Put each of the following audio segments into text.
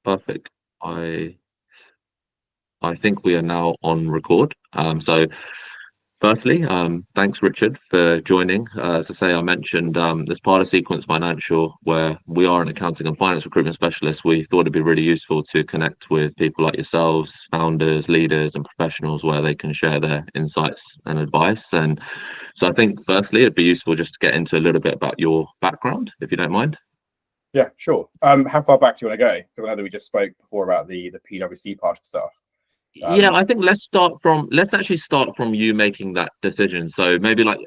Perfect. I think we are now on record. So firstly, thanks Richard for joining. As I say, I mentioned this part of Sequence Financial, where we are an accounting and finance recruitment specialist. We thought it'd be really useful to connect with people like yourselves, founders, leaders, and professionals, where they can share their insights and advice. And so I think firstly, it'd be useful just to get into a little bit about your background, if you don't mind. Yeah, sure. How far back do you want to go? Because I know that we just spoke before about the PWC part of stuff. Yeah, I think let's actually start from you making that decision. So maybe like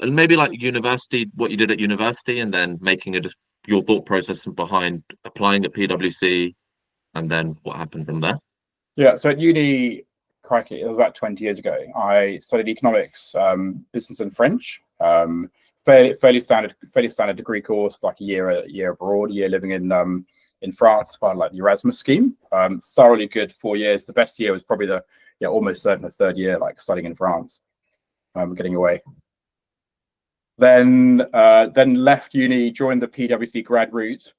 university, what you did at university, and then making your thought process behind applying at PWC, and then what happened from there. Yeah, so at uni, crikey, it was about 20 years ago. I studied economics, business and French. Fairly standard degree course, like a year abroad, a year living in France, part of like the Erasmus scheme. Thoroughly good 4 years. The best year was probably almost certain the third year, like studying in France, getting away. Then left uni, joined the PWC grad route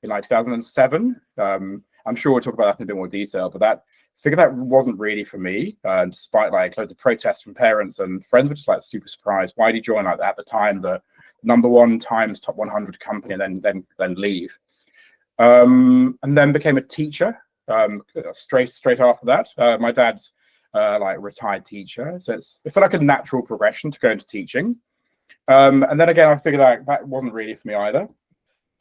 in like 2007. I'm sure we'll talk about that in a bit more detail, but I figured that wasn't really for me. Despite like loads of protests from parents and friends, were just like super surprised. Why did you join like at the time the #1 Times top 100 company and then leave? And then became a teacher straight after that. My dad's like retired teacher, so it felt like a natural progression to go into teaching. And then again, I figured out that wasn't really for me either.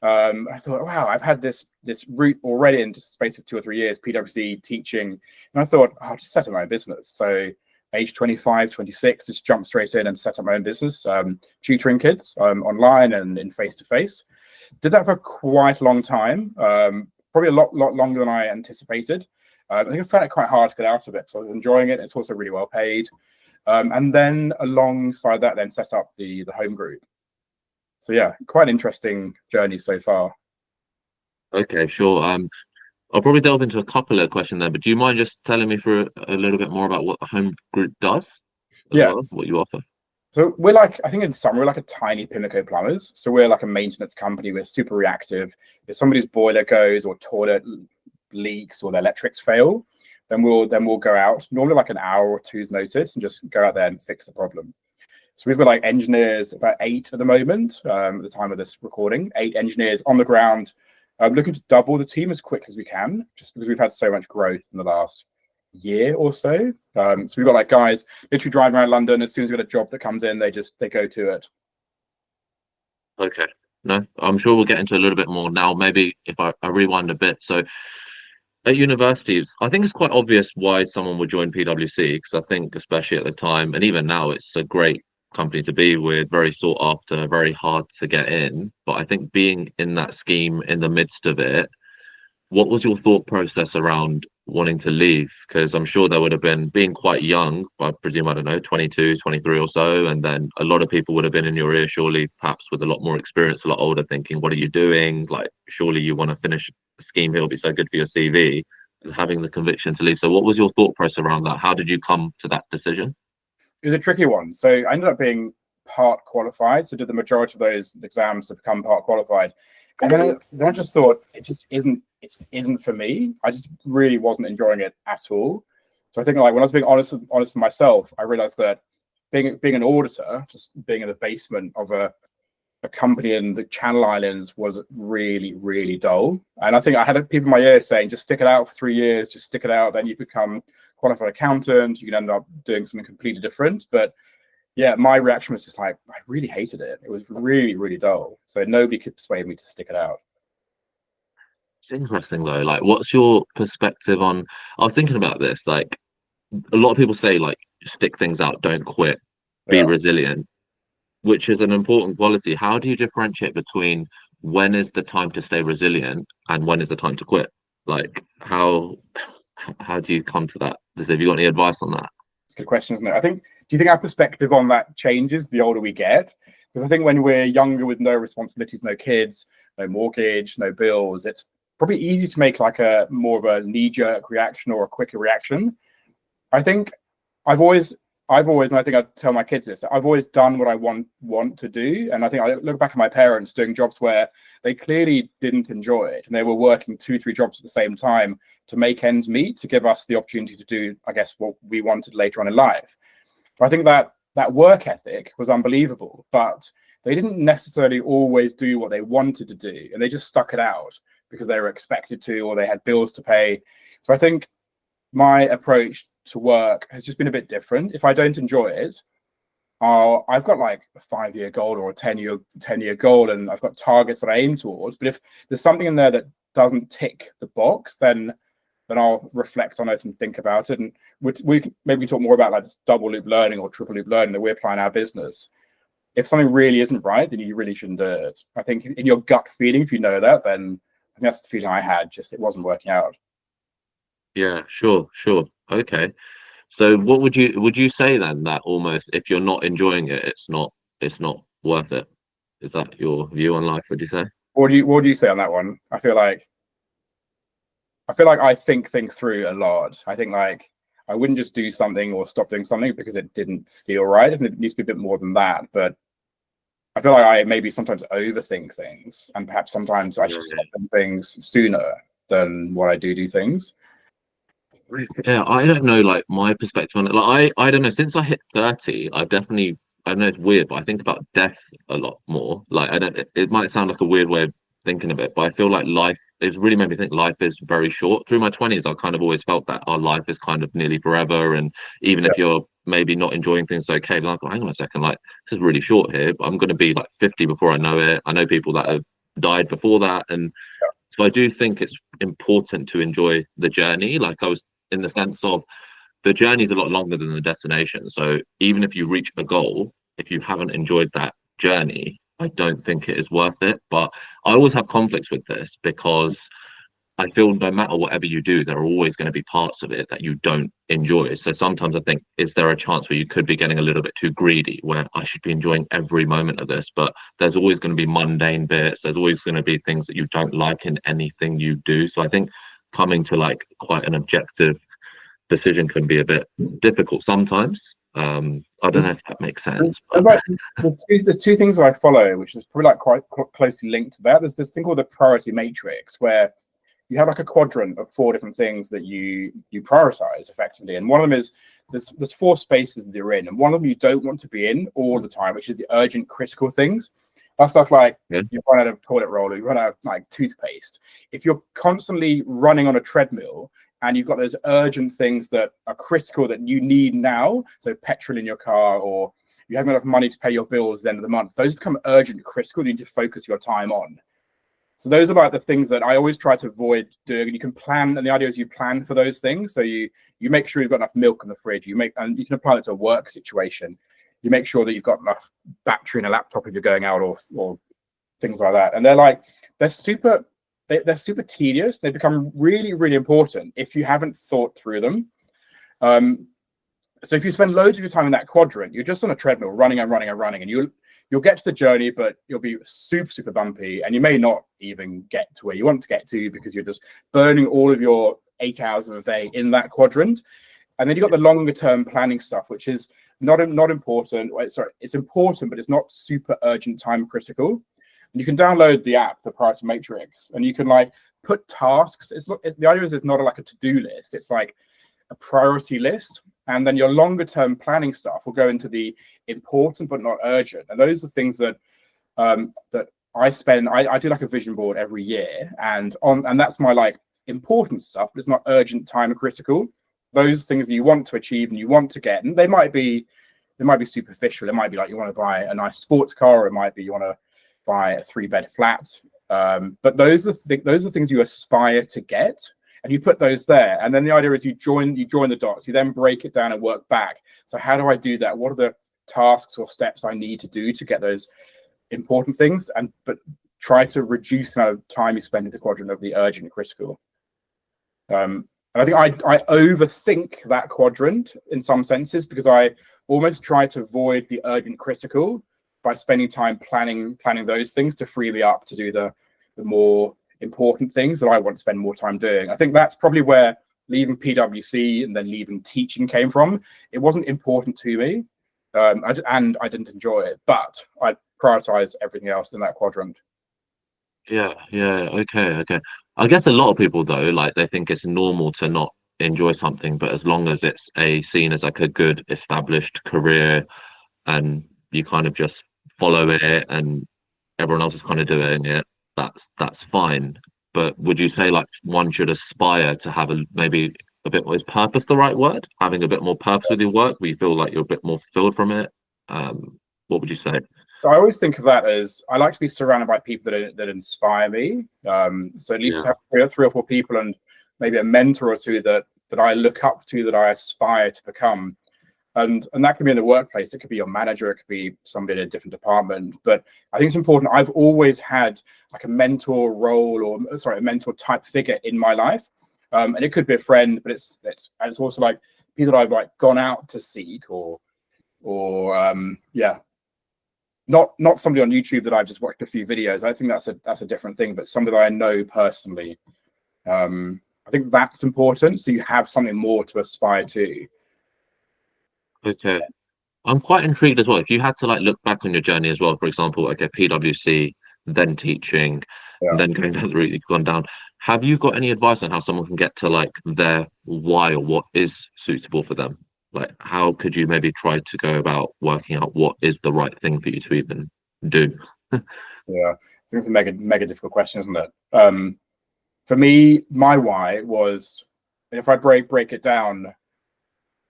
I thought, wow, I've had this route already in just the space of 2 or 3 years, PwC teaching, and I thought, I'll just set up my own business. So age 25, 26, just jump straight in and set up my own business, tutoring kids online and in face-to-face. Did that for quite a long time, probably a lot longer than I anticipated. I think I found it quite hard to get out of it, so I was enjoying it. It's also really well paid. And then alongside that, then set up the home group. So yeah, quite an interesting journey so far. Okay, sure. I'll probably delve into a couple of questions there, but do you mind just telling me for a little bit more about what the home group does? What you offer? So we're like, I think in summer, we're like a tiny Pimlico Plumbers. So we're like a maintenance company. We're super reactive. If somebody's boiler goes or toilet leaks or the electrics fail, then we'll go out, normally like an hour or two's notice, and just go out there and fix the problem. So we've got like engineers, about 8 at the moment, at the time of this recording, 8 engineers on the ground, looking to double the team as quick as we can, just because we've had so much growth in the last year or so. So we've got like guys literally driving around London. As soon as we've got a job that comes in, they go to it. Okay. No, I'm sure we'll get into a little bit more now. Maybe if I rewind a bit. So at universities, I think it's quite obvious why someone would join PwC, because I think especially at the time, and even now, it's a great company to be with, very sought after, very hard to get in. But I think being in that scheme in the midst of it, what was your thought process around wanting to leave? Because I'm sure there would have been, being quite young, I presume, I don't know, 22, 23 or so, and then a lot of people would have been in your ear, surely, perhaps with a lot more experience, a lot older, thinking, what are you doing? Like, surely you want to finish a scheme here, will be so good for your CV, and having the conviction to leave. So what was your thought process around that? How did you come to that decision? It was a tricky one. So I ended up being part qualified, so did the majority of those exams to become part qualified. And then I just thought, it isn't for me. I just really wasn't enjoying it at all. So I think like when I was being honest with myself, I realized that being an auditor, just being in the basement of a company in the Channel Islands was really, really dull. And I think I had people in my ear saying, just stick it out for 3 years, just stick it out, then you become qualified accountant, you can end up doing something completely different. But yeah, my reaction was just like, I really hated it. It was really, really dull. So nobody could persuade me to stick it out. It's interesting though. Like, what's your perspective on? I was thinking about this. Like, a lot of people say, like, stick things out, don't quit, be resilient, which is an important quality. How do you differentiate between when is the time to stay resilient and when is the time to quit? Like, how do you come to that? Have you got any advice on that? It's a good question, isn't it? Do you think our perspective on that changes the older we get? Because I think when we're younger with no responsibilities, no kids, no mortgage, no bills, it's probably easy to make like a more of a knee-jerk reaction or a quicker reaction. I think I've always I've always, and I think I tell my kids this, I've always done what I want to do. And I think I look back at my parents doing jobs where they clearly didn't enjoy it, and they were working 2-3 jobs at the same time to make ends meet, to give us the opportunity to do, I guess, what we wanted later on in life. But I think that work ethic was unbelievable, but they didn't necessarily always do what they wanted to do, and they just stuck it out because they were expected to, or they had bills to pay. So I think my approach to work has just been a bit different. If I don't enjoy it, I've got like a 5-year goal or a 10-year goal, and I've got targets that I aim towards. But if there's something in there that doesn't tick the box, then I'll reflect on it and think about it. And we maybe talk more about like this double loop learning or triple loop learning that we apply in our business. If something really isn't right, then you really shouldn't do it. I think in your gut feeling, if you know that, then I think that's the feeling I had, just it wasn't working out. Yeah, sure. Okay. So what would you say then, that almost if you're not enjoying it, it's not worth it? Is that your view on life, would you say? What do you say on that one? I feel like I think things through a lot. I think like I wouldn't just do something or stop doing something because it didn't feel right. And it needs to be a bit more than that. But I feel like I maybe sometimes overthink things, and perhaps sometimes I should stop doing things sooner than what I do things. Yeah, I don't know, like my perspective on it. Like I don't know, since I hit 30, I've definitely, I know it's weird, but I think about death a lot more. Like I don't, it might sound like a weird way of thinking of it, but I feel like life, it's really made me think life is very short. Through my 20s, I kind of always felt that our life is kind of nearly forever. And even if you're maybe not enjoying things okay, but I thought, hang on a second, like this is really short here, but I'm going to be like 50 before I know it. I know people that have died before that. And so I do think it's important to enjoy the journey. Like I was, in the sense of the journey is a lot longer than the destination. So even if you reach a goal, if you haven't enjoyed that journey, I don't think it is worth it. But I always have conflicts with this because I feel no matter whatever you do, there are always going to be parts of it that you don't enjoy. So sometimes I think, is there a chance where you could be getting a little bit too greedy, where I should be enjoying every moment of this? But there's always going to be mundane bits. There's always going to be things that you don't like in anything you do. So I think coming to like quite an objective decision can be a bit difficult sometimes. I don't know if that makes sense. But... There's two things that I follow, which is probably like quite closely linked to that. There's this thing called the priority matrix, where you have like a quadrant of 4 different things that you prioritize effectively, and one of them is there's 4 spaces that you're in, and one of them you don't want to be in all the time, which is the urgent, critical things. That's stuff like you run out of toilet roller, you run out of like toothpaste. If you're constantly running on a treadmill and you've got those urgent things that are critical that you need now, so petrol in your car, or you haven't got enough money to pay your bills at the end of the month, those become urgent, critical, you need to focus your time on. So those are like the things that I always try to avoid doing. And you can plan, and the idea is you plan for those things. So you make sure you've got enough milk in the fridge. And you can apply it to a work situation. You make sure that you've got enough battery in a laptop if you're going out, or things like that. And they're super tedious. They become really, really important if you haven't thought through them. So if you spend loads of your time in that quadrant, you're just on a treadmill running and running and running, and you'll get to the journey, but you'll be super, super bumpy, and you may not even get to where you want to get to because you're just burning all of your 8 hours of a day in that quadrant. And then you've got the longer term planning stuff, which is not important. Sorry, it's important, but it's not super urgent, time critical. And you can download the app, the Priority Matrix, and you can like put tasks. The idea is it's not like a to-do list. It's like a priority list. And then your longer term planning stuff will go into the important but not urgent. And those are the things that that I spend. I do like a vision board every year, and that's my like important stuff, but it's not urgent, time critical. Those things that you want to achieve and you want to get, and they might be superficial. It might be like you want to buy a nice sports car, or it might be you want to buy a 3-bed flat. But those are the things you aspire to get, and you put those there. And then the idea is you join the dots. You then break it down and work back. So how do I do that? What are the tasks or steps I need to do to get those important things? But try to reduce the amount of time you spend in the quadrant of the urgent and critical. And I think I overthink that quadrant in some senses, because I almost try to avoid the urgent critical by spending time planning those things to free me up to do the more important things that I want to spend more time doing. I think that's probably where leaving PWC and then leaving teaching came from. It wasn't important to me, and I didn't enjoy it, but I prioritized everything else in that quadrant. Yeah, yeah, okay. I guess a lot of people though, like they think it's normal to not enjoy something, but as long as it's seen as like a good established career and you kind of just follow it and everyone else is kind of doing it, that's fine. But would you say like one should aspire to have maybe a bit more, is purpose the right word? Having a bit more purpose with your work, where you feel like you're a bit more fulfilled from it? What would you say? So I always think of that as I like to be surrounded by people that inspire me. So at least have three or four people and maybe a mentor or two that I look up to, that I aspire to become. And that can be in the workplace. It could be your manager. It could be somebody in a different department. But I think it's important. I've always had like a mentor role, or sorry, a mentor type figure in my life. And it could be a friend, but it's also like people that I've like gone out to seek, or not somebody on YouTube that I've just watched a few videos. I think that's a different thing, but somebody that I know personally. I think that's important. So you have something more to aspire to. Okay. I'm quite intrigued as well. If you had to like look back on your journey as well, for example, okay, PWC, then teaching, then going down the route you've gone down, have you got any advice on how someone can get to like their why, or what is suitable for them? Like, how could you maybe try to go about working out what is the right thing for you to even do? Yeah, I think it's a mega difficult question, isn't it? For me, my why was, if I break it down,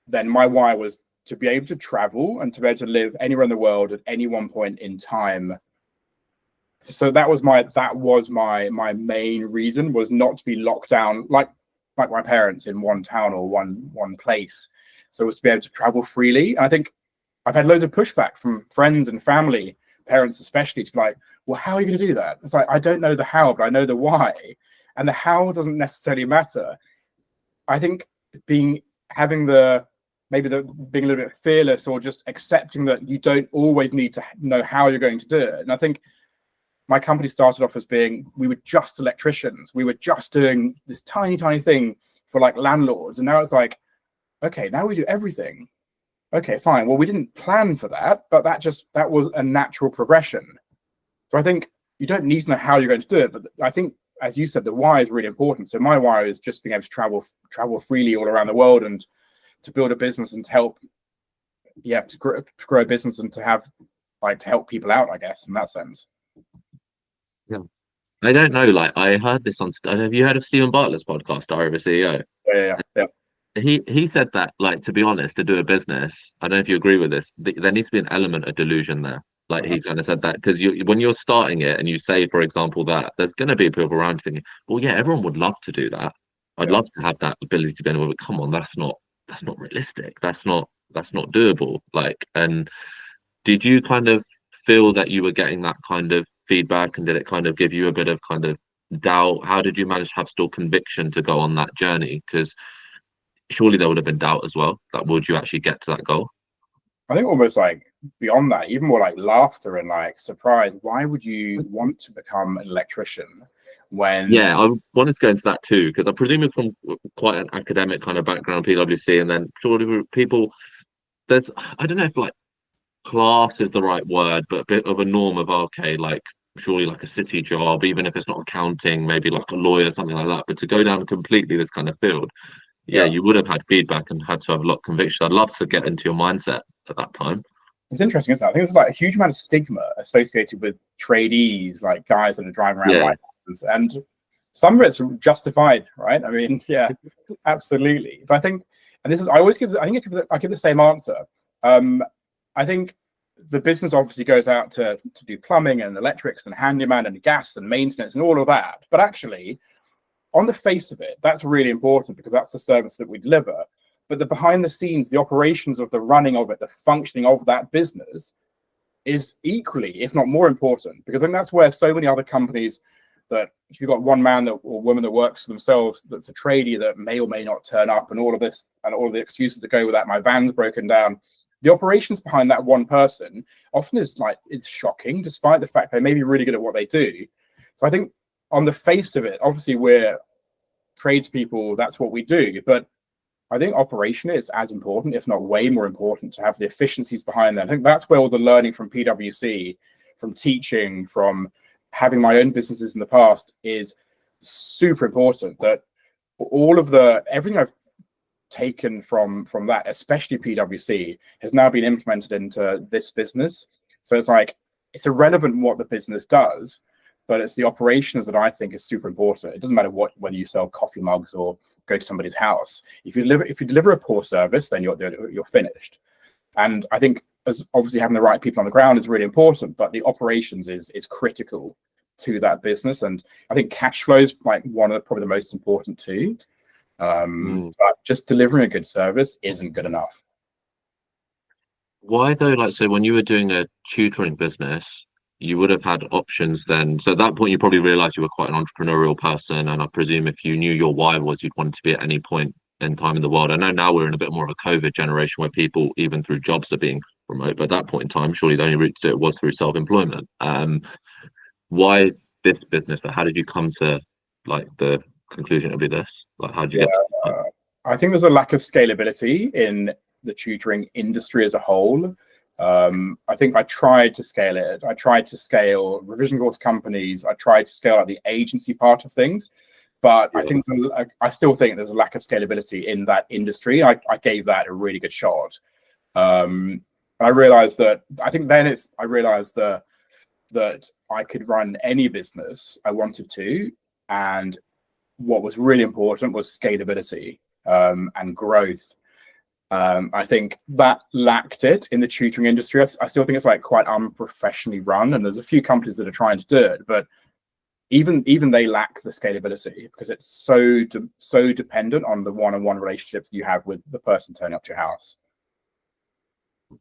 then my why was to be able to travel and to be able to live anywhere in the world at any one point in time. So that was my main reason, was not to be locked down like my parents in one town or one place. So it was to be able to travel freely. And I think I've had loads of pushback from friends and family, parents especially, to be like, well, how are you going to do that? It's like, I don't know the how, but I know the why. And the how doesn't necessarily matter. I think being a little bit fearless, or just accepting that you don't always need to know how you're going to do it. And I think my company started off as we were just electricians. We were just doing this tiny thing for like landlords. And now it's like, okay, now we do everything. Okay, fine. Well, we didn't plan for that, but that was a natural progression. So I think you don't need to know how you're going to do it. But I think, as you said, the why is really important. So my why is just being able to travel freely all around the world, and to build a business and to help, to grow a business, and to help people out, I guess, in that sense. Yeah. I don't know, like I heard this on, have you heard of Stephen Bartlett's podcast, Diary of a CEO? Yeah. He said that, like, to be honest, to do a business, I don't know if you agree with this, there needs to be an element of delusion there. Like he kind of said that, because when you're starting it and you say, for example, that there's going to be people around thinking, well, yeah, everyone would love to do that. I'd love to have that ability to be able to, come on, that's not realistic. That's not doable. Like, and did you kind of feel that you were getting that kind of feedback, and did it kind of give you a bit of kind of doubt? How did you manage to have still conviction to go on that journey? Because surely there would have been doubt as well. That would you actually get to that goal? I think almost like beyond that, even more like laughter and like surprise. Why would you want to become an electrician when? Yeah, I wanted to go into that too, because I presume you're from quite an academic kind of background, PwC, and then surely people, I don't know if like class is the right word, but a bit of a norm of, okay, like surely like a city job, even if it's not accounting, maybe like a lawyer, something like that. But to go down completely this kind of field, you would have had feedback and had to have a lot of conviction. I'd love to get into your mindset at that time. It's interesting, isn't it? I think there's like a huge amount of stigma associated with tradies, like guys that are driving around licenses, and some of it's justified, right? I mean, yeah, absolutely. But I think, and this is, I always give the same answer. I think the business obviously goes out to do plumbing and electrics and handyman and gas and maintenance and all of that. But actually, on the face of it, that's really important, because that's the service that we deliver. But the behind the scenes, the operations of the running of it, the functioning of that business is equally, if not more important, because I think that's where so many other companies, that if you've got one man or woman that works for themselves, that's a tradie that may or may not turn up, and all of this and all of the excuses that go with that, my van's broken down. The operations behind that one person often it's shocking, despite the fact they may be really good at what they do. So I think on the face of it, obviously we're tradespeople, that's what we do. But I think operationally it's as important, if not way more important, to have the efficiencies behind that. I think that's where all the learning from PwC, from teaching, from having my own businesses in the past is super important. That all of everything I've taken from that, especially PwC, has now been implemented into this business. So it's like, it's irrelevant what the business does, but it's the operations that I think is super important. It doesn't matter whether you sell coffee mugs or go to somebody's house. If you deliver a poor service, then you're finished. And I think, as obviously having the right people on the ground is really important, but the operations is critical to that business. And I think cash flow is like one of probably the most important too. But just delivering a good service isn't good enough. Why though? Like, so when you were doing a tutoring business, you would have had options then. So at that point, you probably realized you were quite an entrepreneurial person. And I presume if you knew your why was, you'd want to be at any point in time in the world. I know now we're in a bit more of a COVID generation where people, even through jobs, are being remote. But at that point in time, surely the only route to do it was through self-employment. Why this business? How did you come to like the conclusion it would be this? Like, how did you get I think there's a lack of scalability in the tutoring industry as a whole. I think I tried to scale it. I tried to scale revision course companies. I tried to scale out the agency part of things, but I think I still think there's a lack of scalability in that industry. I gave that a really good shot. I realized that that I could run any business I wanted to, and what was really important was scalability and growth. I think that lacked it in the tutoring industry. I still think it's like quite unprofessionally run, and there's a few companies that are trying to do it, but even they lack the scalability because it's so dependent on the one-on-one relationships you have with the person turning up to your house.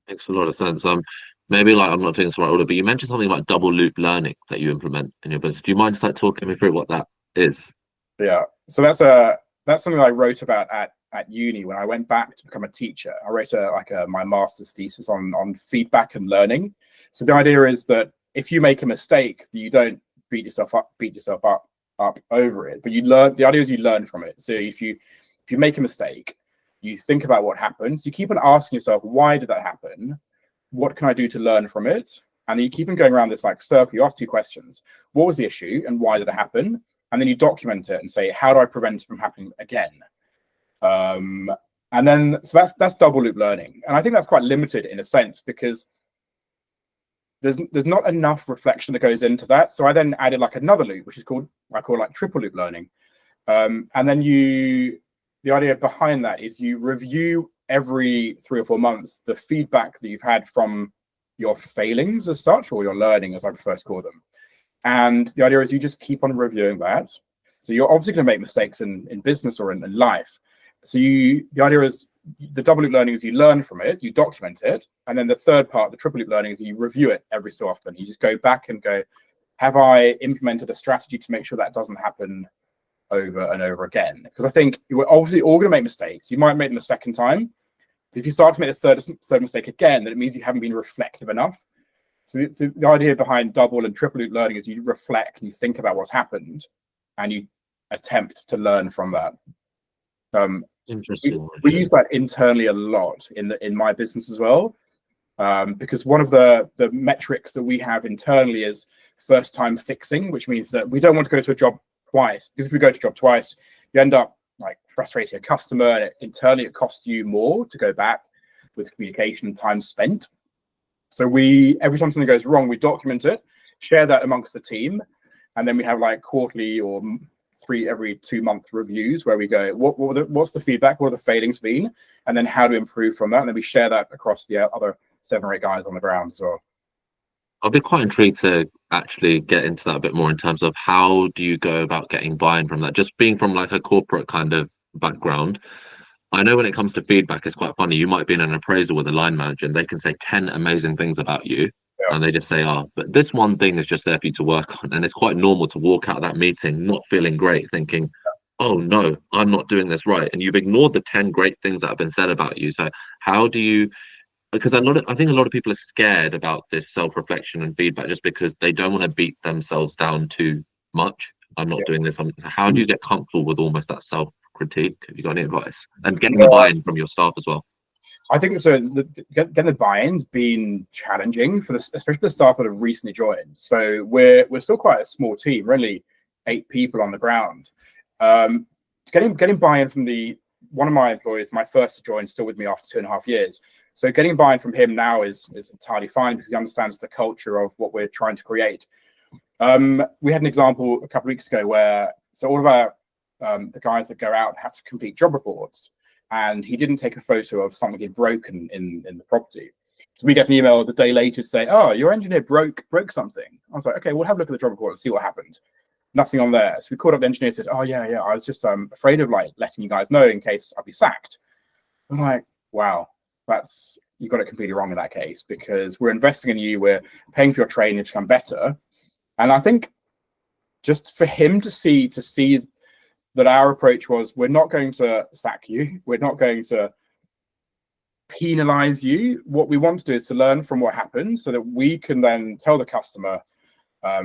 Makes a lot of sense. Maybe like I'm not doing this right order, but you mentioned something about double loop learning that you implement in your business. Do you mind just like talking me through what that is? Yeah, so that's something I wrote about at uni when I went back to become a teacher. I wrote my master's thesis on feedback and learning. So the idea is that if you make a mistake, you don't beat yourself up over it, but you learn. The idea is you learn from it. So if you make a mistake, you think about what happens. You keep on asking yourself, why did that happen? What can I do to learn from it? And then you keep on going around this like circle. You ask two questions: what was the issue, and why did it happen? And then you document it and say, how do I prevent it from happening again? And then so that's double loop learning, and I think that's quite limited in a sense because there's not enough reflection that goes into that. So I then added like another loop, which is I call like triple loop learning. And then the idea behind that is you review every 3 or 4 months the feedback that you've had from your failings as such, or your learning, as I prefer to call them. And the idea is you just keep on reviewing that. So you're obviously going to make mistakes in business or in life. So the idea is the double loop learning is you learn from it, you document it, and then the third part, the triple loop learning, is you review it every so often. You just go back and go, have I implemented a strategy to make sure that doesn't happen over and over again? Because I think we're obviously all going to make mistakes. You might make them a second time. But if you start to make the third mistake again, then it means you haven't been reflective enough. So the idea behind double and triple loop learning is you reflect and you think about what's happened and you attempt to learn from that. Interesting. We use that internally a lot in my business as well, because one of the metrics that we have internally is first time fixing, which means that we don't want to go to a job twice, because if we go to a job twice, you end up like frustrating a customer, and internally it costs you more to go back with communication and time spent. So every time something goes wrong, we document it, share that amongst the team, and then we have like quarterly or every 2 month reviews where we go, what's the feedback, what are the failings been, and then how to improve from that, and then we share that across the other 7 or 8 guys on the ground as well. I'll be quite intrigued to actually get into that a bit more in terms of how do you go about getting buy-in from that? Just being from like a corporate kind of background, I know when it comes to feedback, it's quite funny. You might be in an appraisal with a line manager and they can say 10 amazing things about you. Yeah. And they just say, but this one thing is just there for you to work on. And it's quite normal to walk out of that meeting not feeling great, thinking, oh no, I'm not doing this right. And you've ignored the 10 great things that have been said about you. So how do you, because I think a lot of people are scared about this self-reflection and feedback just because they don't want to beat themselves down too much. I'm not Yeah. doing this. How do you get comfortable with almost that self-critique? Have you got any advice? And getting the buy-in from your staff as well. I think so. Getting the buy-in's been challenging for this, especially the staff that have recently joined. So we're still quite a small team, really 8 people on the ground. Getting buy-in from one of my employees, my first to join, still with me after 2.5 years. So getting buy-in from him now is entirely fine because he understands the culture of what we're trying to create. We had an example a couple of weeks ago where all of our the guys that go out have to complete job reports, and he didn't take a photo of something he'd broken in the property. So we get an email the day later to say, "Oh, your engineer broke something." I was like, "Okay, we'll have a look at the job report and see what happened." Nothing on there. So we called up the engineer and said, "Oh yeah, I was just afraid of like letting you guys know in case I'd be sacked." I'm like, "Wow, you got it completely wrong in that case, because we're investing in you, we're paying for your training to become better." And I think just for him to see that our approach was, we're not going to sack you, we're not going to penalize you. What we want to do is to learn from what happened so that we can then tell the customer,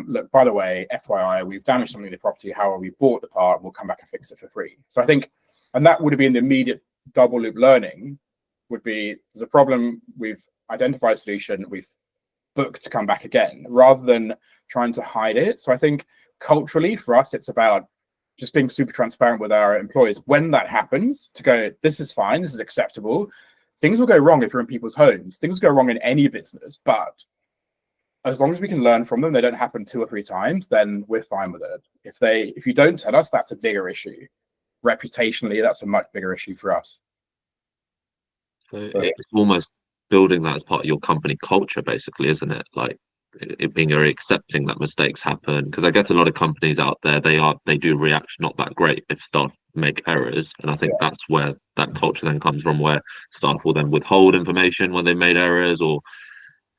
look, by the way, FYI, we've damaged something in the property. However, we bought the part, we'll come back and fix it for free. So I think, and that would have been the immediate double loop learning, would be, there's a problem, we've identified a solution, we've booked to come back again, rather than trying to hide it. So I think culturally for us, it's about just being super transparent with our employees when that happens, to go, this is fine, this is acceptable. Things will go wrong if you're in people's homes. Things go wrong in any business, but as long as we can learn from them, they don't happen 2 or 3 times, then we're fine with it. If you don't tell us, that's a bigger issue. Reputationally, that's a much bigger issue for us. So it's almost building that as part of your company culture, basically, isn't it? Like it being very accepting that mistakes happen, because I guess a lot of companies out there, they do react not that great if staff make errors, and I think that's where that culture then comes from, where staff will then withhold information when they made errors, or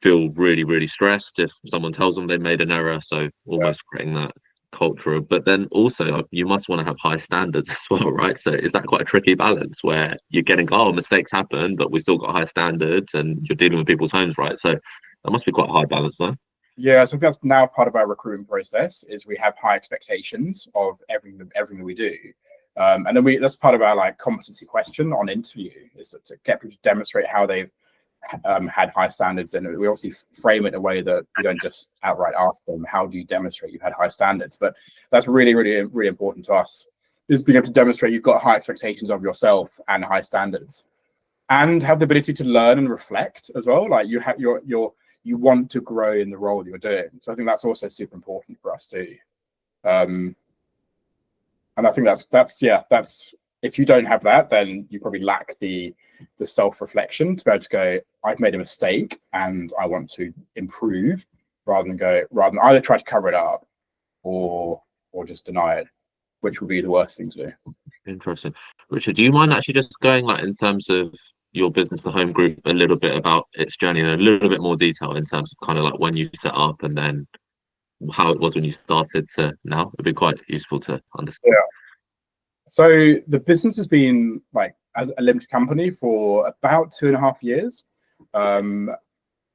feel really, really stressed if someone tells them they made an error. So almost creating that culture. But then also you must want to have high standards as well, right? So is that quite a tricky balance where you're getting, oh, mistakes happen, but we still got high standards and you're dealing with people's homes, right? So that must be quite a high balance, though. Yeah, so I think that's now part of our recruitment process, is we have high expectations of everything that we do. And then that's part of our like competency question on interview, is to get people to demonstrate how they've had high standards. And we obviously frame it in a way that we don't just outright ask them, how do you demonstrate you've had high standards? But that's really, really, really important to us, is being able to demonstrate you've got high expectations of yourself and high standards, and have the ability to learn and reflect as well. Like you have you want to grow in the role that you're doing. So I think that's also super important for us too. And I think that's if you don't have that, then you probably lack the self-reflection to be able to go, I've made a mistake and I want to improve, rather than either try to cover it up or just deny it, which would be the worst thing to do. Interesting. Richard, do you mind actually just going, like, in terms of your business, the home group, a little bit about its journey in a little bit more detail, in terms of kind of like when you set up and then how it was when you started to now? It'd be quite useful to understand. Yeah. So the business has been like as a limited company for about 2.5 years.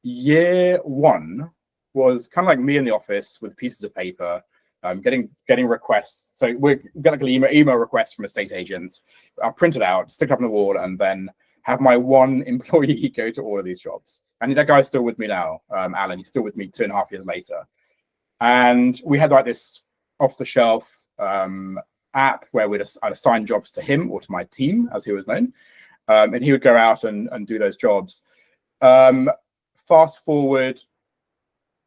Year 1 was kind of like me in the office with pieces of paper, getting requests. So we get like an email requests from estate agents. I'll print it out, stick it up on the wall, and then have my one employee go to all of these jobs. And that guy's still with me now, Alan. He's still with me 2.5 years later. And we had like this off-the-shelf app where I'd assign jobs to him, or to my team, as he was known, and he would go out and do those jobs. Fast forward,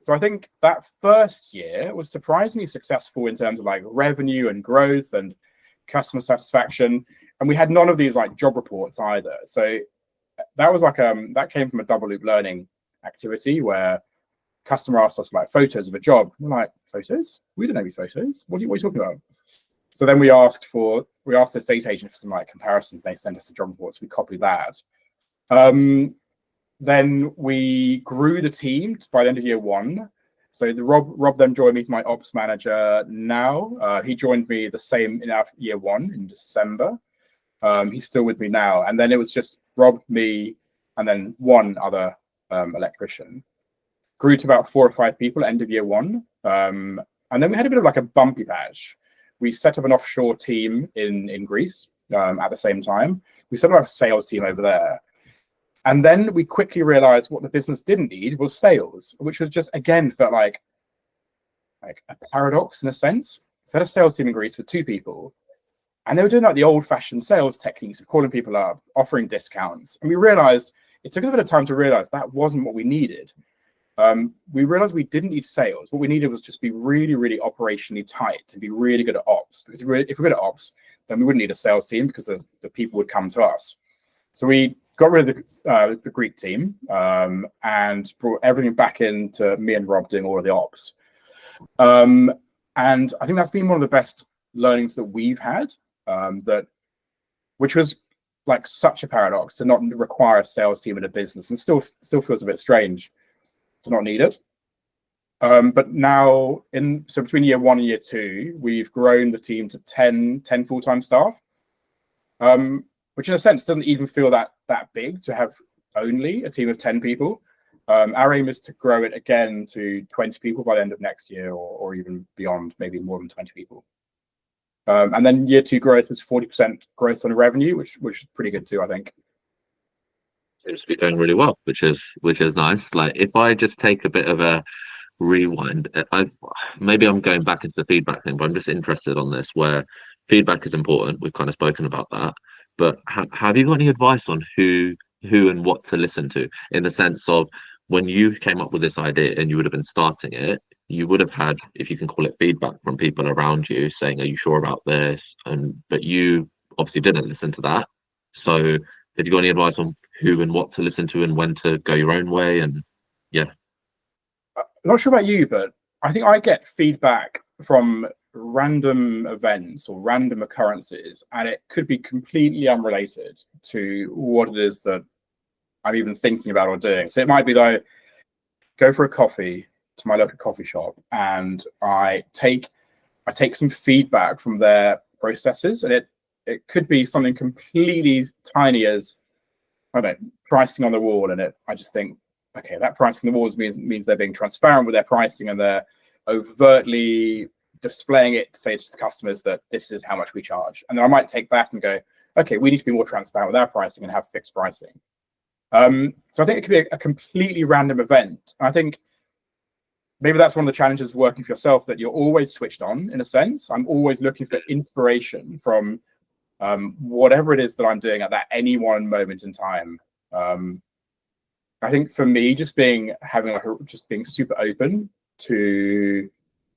so I think that first year was surprisingly successful in terms of like revenue and growth and customer satisfaction, and we had none of these like job reports either. So that was like that came from a double loop learning activity where customer asked us like photos of a job. We're like, photos? We don't have any photos. What are you talking about? So then we asked the estate agent for some like comparisons. They sent us a job report, so we copied that. Then we grew the team by the end of year 1. So Rob then joined me as my ops manager now. He joined me the same in our year 1 in December. He's still with me now. And then it was just Rob, me, and then one other electrician. Grew to about 4 or 5 people end of year 1. And then we had a bit of like a bumpy patch we set up an offshore team in Greece at the same time. We set up a sales team over there. And then we quickly realized what the business didn't need was sales, which was just, again, felt like a paradox in a sense. So I had a sales team in Greece with 2 people, and they were doing like the old-fashioned sales techniques of calling people up, offering discounts. And we realized, it took us a bit of time to realize that wasn't what we needed. We realized we didn't need sales. What we needed was just be really, really operationally tight and be really good at ops. Because if we're good at ops, then we wouldn't need a sales team because the people would come to us. So we got rid of the Greek team and brought everything back into me and Rob doing all of the ops. And I think that's been one of the best learnings that we've had, which was like such a paradox to not require a sales team in a business, and still feels a bit strange to not need it. But now, so between year 1 and year 2, we've grown the team to 10 full-time staff, which in a sense doesn't even feel that big to have only a team of 10 people. Our aim is to grow it again to 20 people by the end of next year, or even beyond, maybe more than 20 people. And then year 2 growth is 40% growth on revenue, which is pretty good too, I think. Seems to be going really well, which is nice. Like, if I just take a bit of a rewind, maybe I'm going back into the feedback thing, but I'm just interested on this, where feedback is important. We've kind of spoken about that, but have you got any advice on who and what to listen to, in the sense of, when you came up with this idea and you would have been starting it, you would have had, if you can call it, feedback from people around you saying, are you sure about this? But you obviously didn't listen to that. So have you got any advice on who and what to listen to and when to go your own way? And yeah. I'm not sure about you, but I think I get feedback from random events or random occurrences, and it could be completely unrelated to what it is that I'm even thinking about or doing. So it might be that I go for a coffee to my local coffee shop, and I take some feedback from their processes, and it could be something completely tiny as, I don't know, pricing on the wall, and I just think, okay, that pricing on the walls means they're being transparent with their pricing, and they're overtly displaying it to say to the customers that this is how much we charge. And then I might take that and go, okay, we need to be more transparent with our pricing and have fixed pricing. So I think it could be a completely random event. I think maybe that's one of the challenges of working for yourself, that you're always switched on, in a sense. I'm always looking for inspiration from whatever it is that I'm doing at any one moment in time. I think for me, just being super open to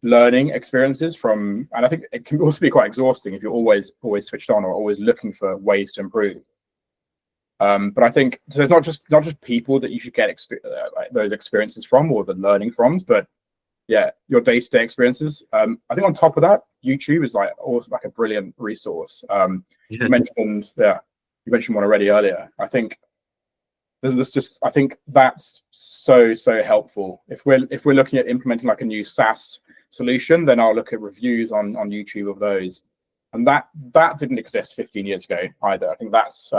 learning experiences from, and I think it can also be quite exhausting if you're always switched on or always looking for ways to improve. But I think so, it's not just people that you should get those experiences from or the learning from, but yeah, your day-to-day experiences. I think on top of that, YouTube is also a brilliant resource. You mentioned one already earlier. I think I think that's so helpful. If we're looking at implementing like a new SaaS solution, then I'll look at reviews on YouTube of those. And that didn't exist 15 years ago either. I think that's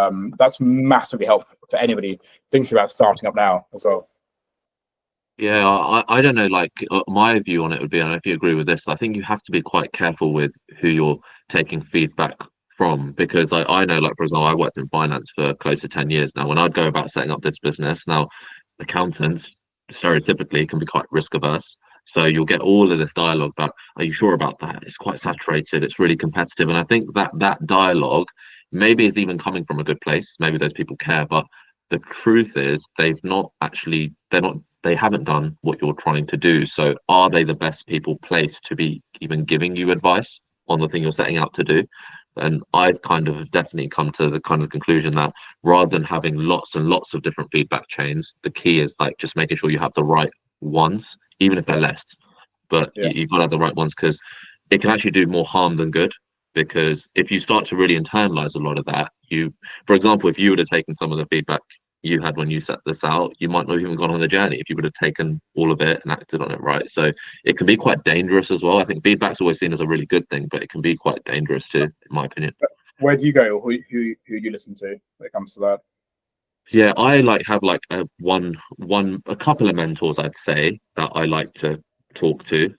massively helpful to anybody thinking about starting up now as well. Yeah, I don't know, like, my view on it would be, I don't know if you agree with this, I think you have to be quite careful with who you're taking feedback from, because I know, like, for example, I worked in finance for close to 10 years now. When I'd go about setting up this business, now accountants stereotypically can be quite risk averse. So you'll get all of this dialogue about, are you sure about that? It's quite saturated. It's really competitive. And I think that dialogue maybe is even coming from a good place. Maybe those people care, but the truth is they haven't done what you're trying to do. So are they the best people placed to be even giving you advice on the thing you're setting out to do? And I've kind of definitely come to the kind of conclusion that rather than having lots and lots of different feedback chains, the key is like just making sure you have the right ones, even if they're less, but you've got to have the right ones, because it can actually do more harm than good. Because if you start to really internalize a lot of that, for example, if you would have taken some of the feedback you had when you set this out, you might not have even gone on the journey if you would have taken all of it and acted on it, right? So it can be quite dangerous as well. I think feedback's always seen as a really good thing, but it can be quite dangerous too, in my opinion. Where do you go, or who you listen to when it comes to that? Yeah, I have a couple of mentors, I'd say, that I like to talk to.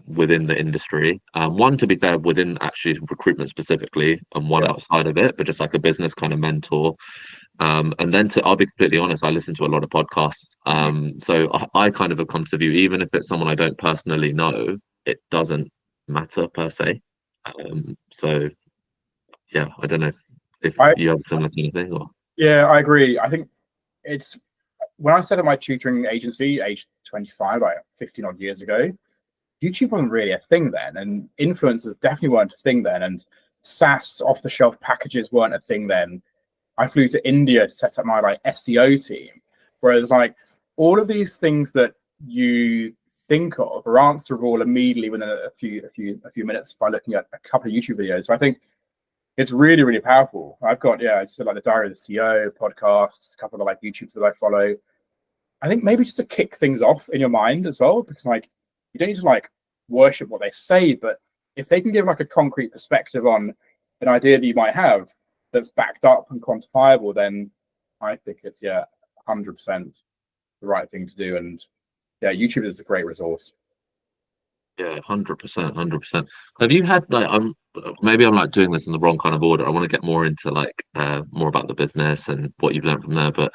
within the industry. One, to be fair, within actually recruitment specifically, and one outside of it, but just like a business kind of mentor. And then I'll be completely honest, I listen to a lot of podcasts. So I kind of have come to the view, even if it's someone I don't personally know, it doesn't matter per se. So yeah, I don't know if you have a similar kind of thing or. Yeah, I agree. I think it's when I set up my tutoring agency, age 25, like 15 odd years ago, YouTube wasn't really a thing then, and influencers definitely weren't a thing then, and SaaS off-the-shelf packages weren't a thing then. I flew to India to set up my like SEO team, whereas like all of these things that you think of are answerable immediately within a few minutes by looking at a couple of YouTube videos. So I think it's really, really powerful. I've got, I just said like the Diary of the CEO podcasts, a couple of like YouTubes that I follow. I think maybe just to kick things off in your mind as well, because like you don't need to like worship what they say, but if they can give like a concrete perspective on an idea that you might have that's backed up and quantifiable, then I think it's 100% the right thing to do. And yeah, YouTube is a great resource. Yeah, 100%. Have you had like maybe I'm like doing this in the wrong kind of order. I want to get more into like more about the business and what you've learned from there. But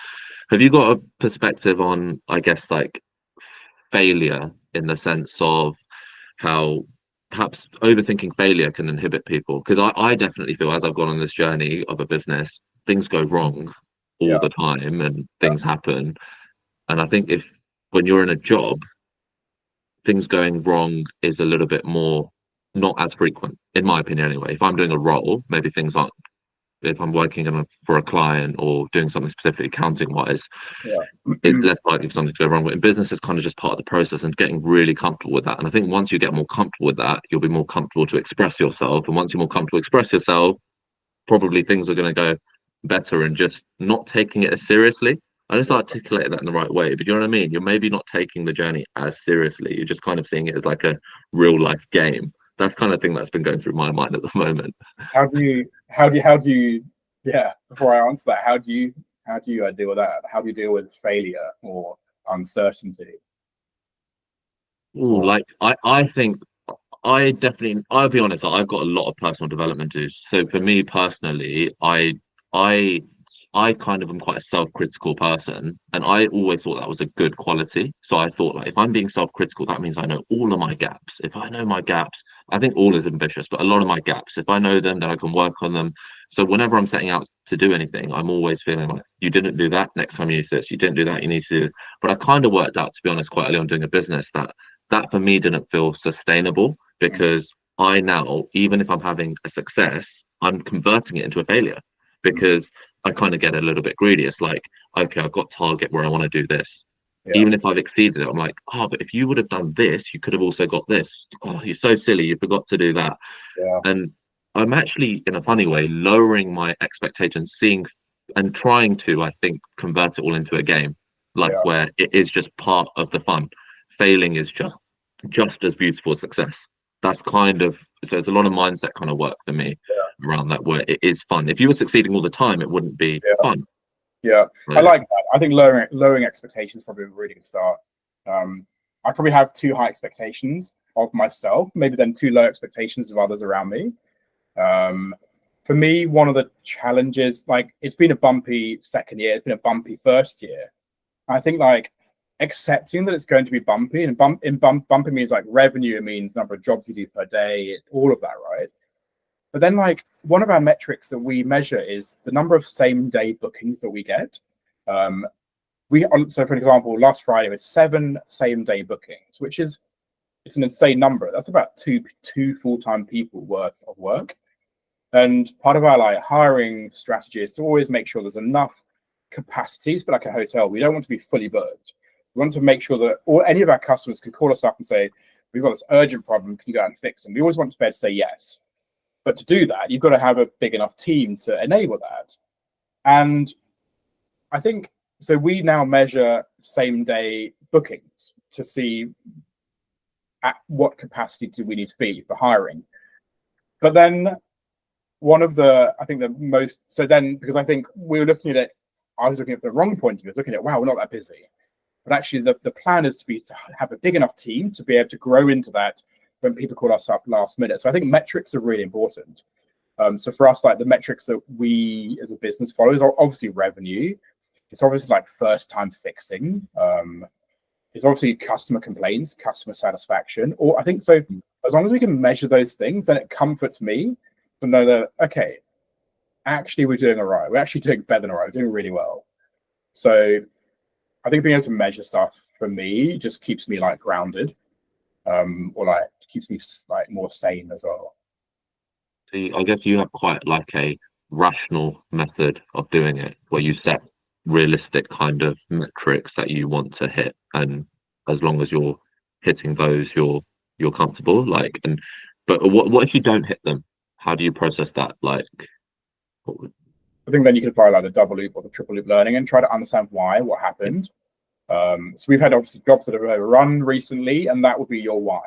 have you got a perspective on, I guess, like failure in the sense of how perhaps overthinking failure can inhibit people? Because I definitely feel as I've gone on this journey of a business, things go wrong all the time and things happen. And I think when you're in a job, things going wrong is a little bit more not as frequent, in my opinion anyway. If I'm doing a role, maybe things aren't, if I'm working for a client or doing something specifically accounting wise, it's less likely for something to go wrong. But in business, it's kind of just part of the process and getting really comfortable with that. And I think once you get more comfortable with that, you'll be more comfortable to express yourself. And once you're more comfortable to express yourself, probably things are going to go better, and just not taking it as seriously. I just articulated that in the right way, but you know what I mean? You're maybe not taking the journey as seriously. You're just kind of seeing it as like a real life game. That's kind of thing that's been going through my mind at the moment. How do you, before I answer that, how do you deal with that? How do you deal with failure or uncertainty? Ooh, like I think I'll be honest, I've got a lot of personal development to do. So for me personally, I kind of am quite a self-critical person, and I always thought that was a good quality. So I thought, like, if I'm being self-critical, that means I know all of my gaps. If I know my gaps, I think all is ambitious, but a lot of my gaps, if I know them, then I can work on them. So whenever I'm setting out to do anything, I'm always feeling like, you didn't do that, next time you do this. You didn't do that, you need to do this. But I kind of worked out, to be honest, quite early on doing a business that for me didn't feel sustainable, because I now, even if I'm having a success, I'm converting it into a failure, because I kind of get a little bit greedy. It's like, okay, I've got target where I want to do this. Even if I've exceeded it, I'm like, but if you would have done this, you could have also got this. Oh, you're so silly, you forgot to do that. And I'm actually, in a funny way, lowering my expectations, seeing and trying to, I think, convert it all into a game, like where it is just part of the fun. Failing is just as beautiful as success. That's kind of, so it's a lot of mindset kind of work for me around that, where it is fun. If you were succeeding all the time, it wouldn't be fun. I like that. I think lowering expectations is probably a really good start. I probably have too high expectations of myself, maybe then too low expectations of others around me. For me, one of the challenges, like, it's been a bumpy second year, it's been a bumpy first year. I think like accepting that it's going to be bumpy, and bumpy means like revenue, it means number of jobs you do per day, all of that, right? But then, like, one of our metrics that we measure is the number of same-day bookings that we get. So, for example, last Friday we had 7 same-day bookings, which it's an insane number. That's about two full-time people worth of work. And part of our like hiring strategy is to always make sure there's enough capacities, but like a hotel, we don't want to be fully booked. We want to make sure that any of our customers can call us up and say, we've got this urgent problem, can you go out and fix them? We always want to be able to say yes. But to do that, you've got to have a big enough team to enable that. And I think, so we now measure same day bookings to see at what capacity do we need to be for hiring. But then because I think we were looking at it, I was looking at the wrong point of view. I was looking at, wow, we're not that busy. but actually the plan is to have a big enough team to be able to grow into that when people call us up last minute. So I think metrics are really important. So for us, like the metrics that we as a business follow is obviously revenue. It's obviously like first time fixing. It's obviously customer complaints, customer satisfaction. Or I think so as long as we can measure those things, then it comforts me to know that, okay, actually we're doing all right. We're actually doing better than all right. We're doing really well. So I think being able to measure stuff for me just keeps me like grounded, or like keeps me like more sane as well. See, I guess you have quite like a rational method of doing it, where you set realistic kind of metrics that you want to hit, and as long as you're hitting those, you're comfortable. Like, and but what if you don't hit them? How do you process that? Like, I think then you can apply like the double loop or the triple loop learning and try to understand what happened. So we've had obviously jobs that have overrun recently, and that would be your why.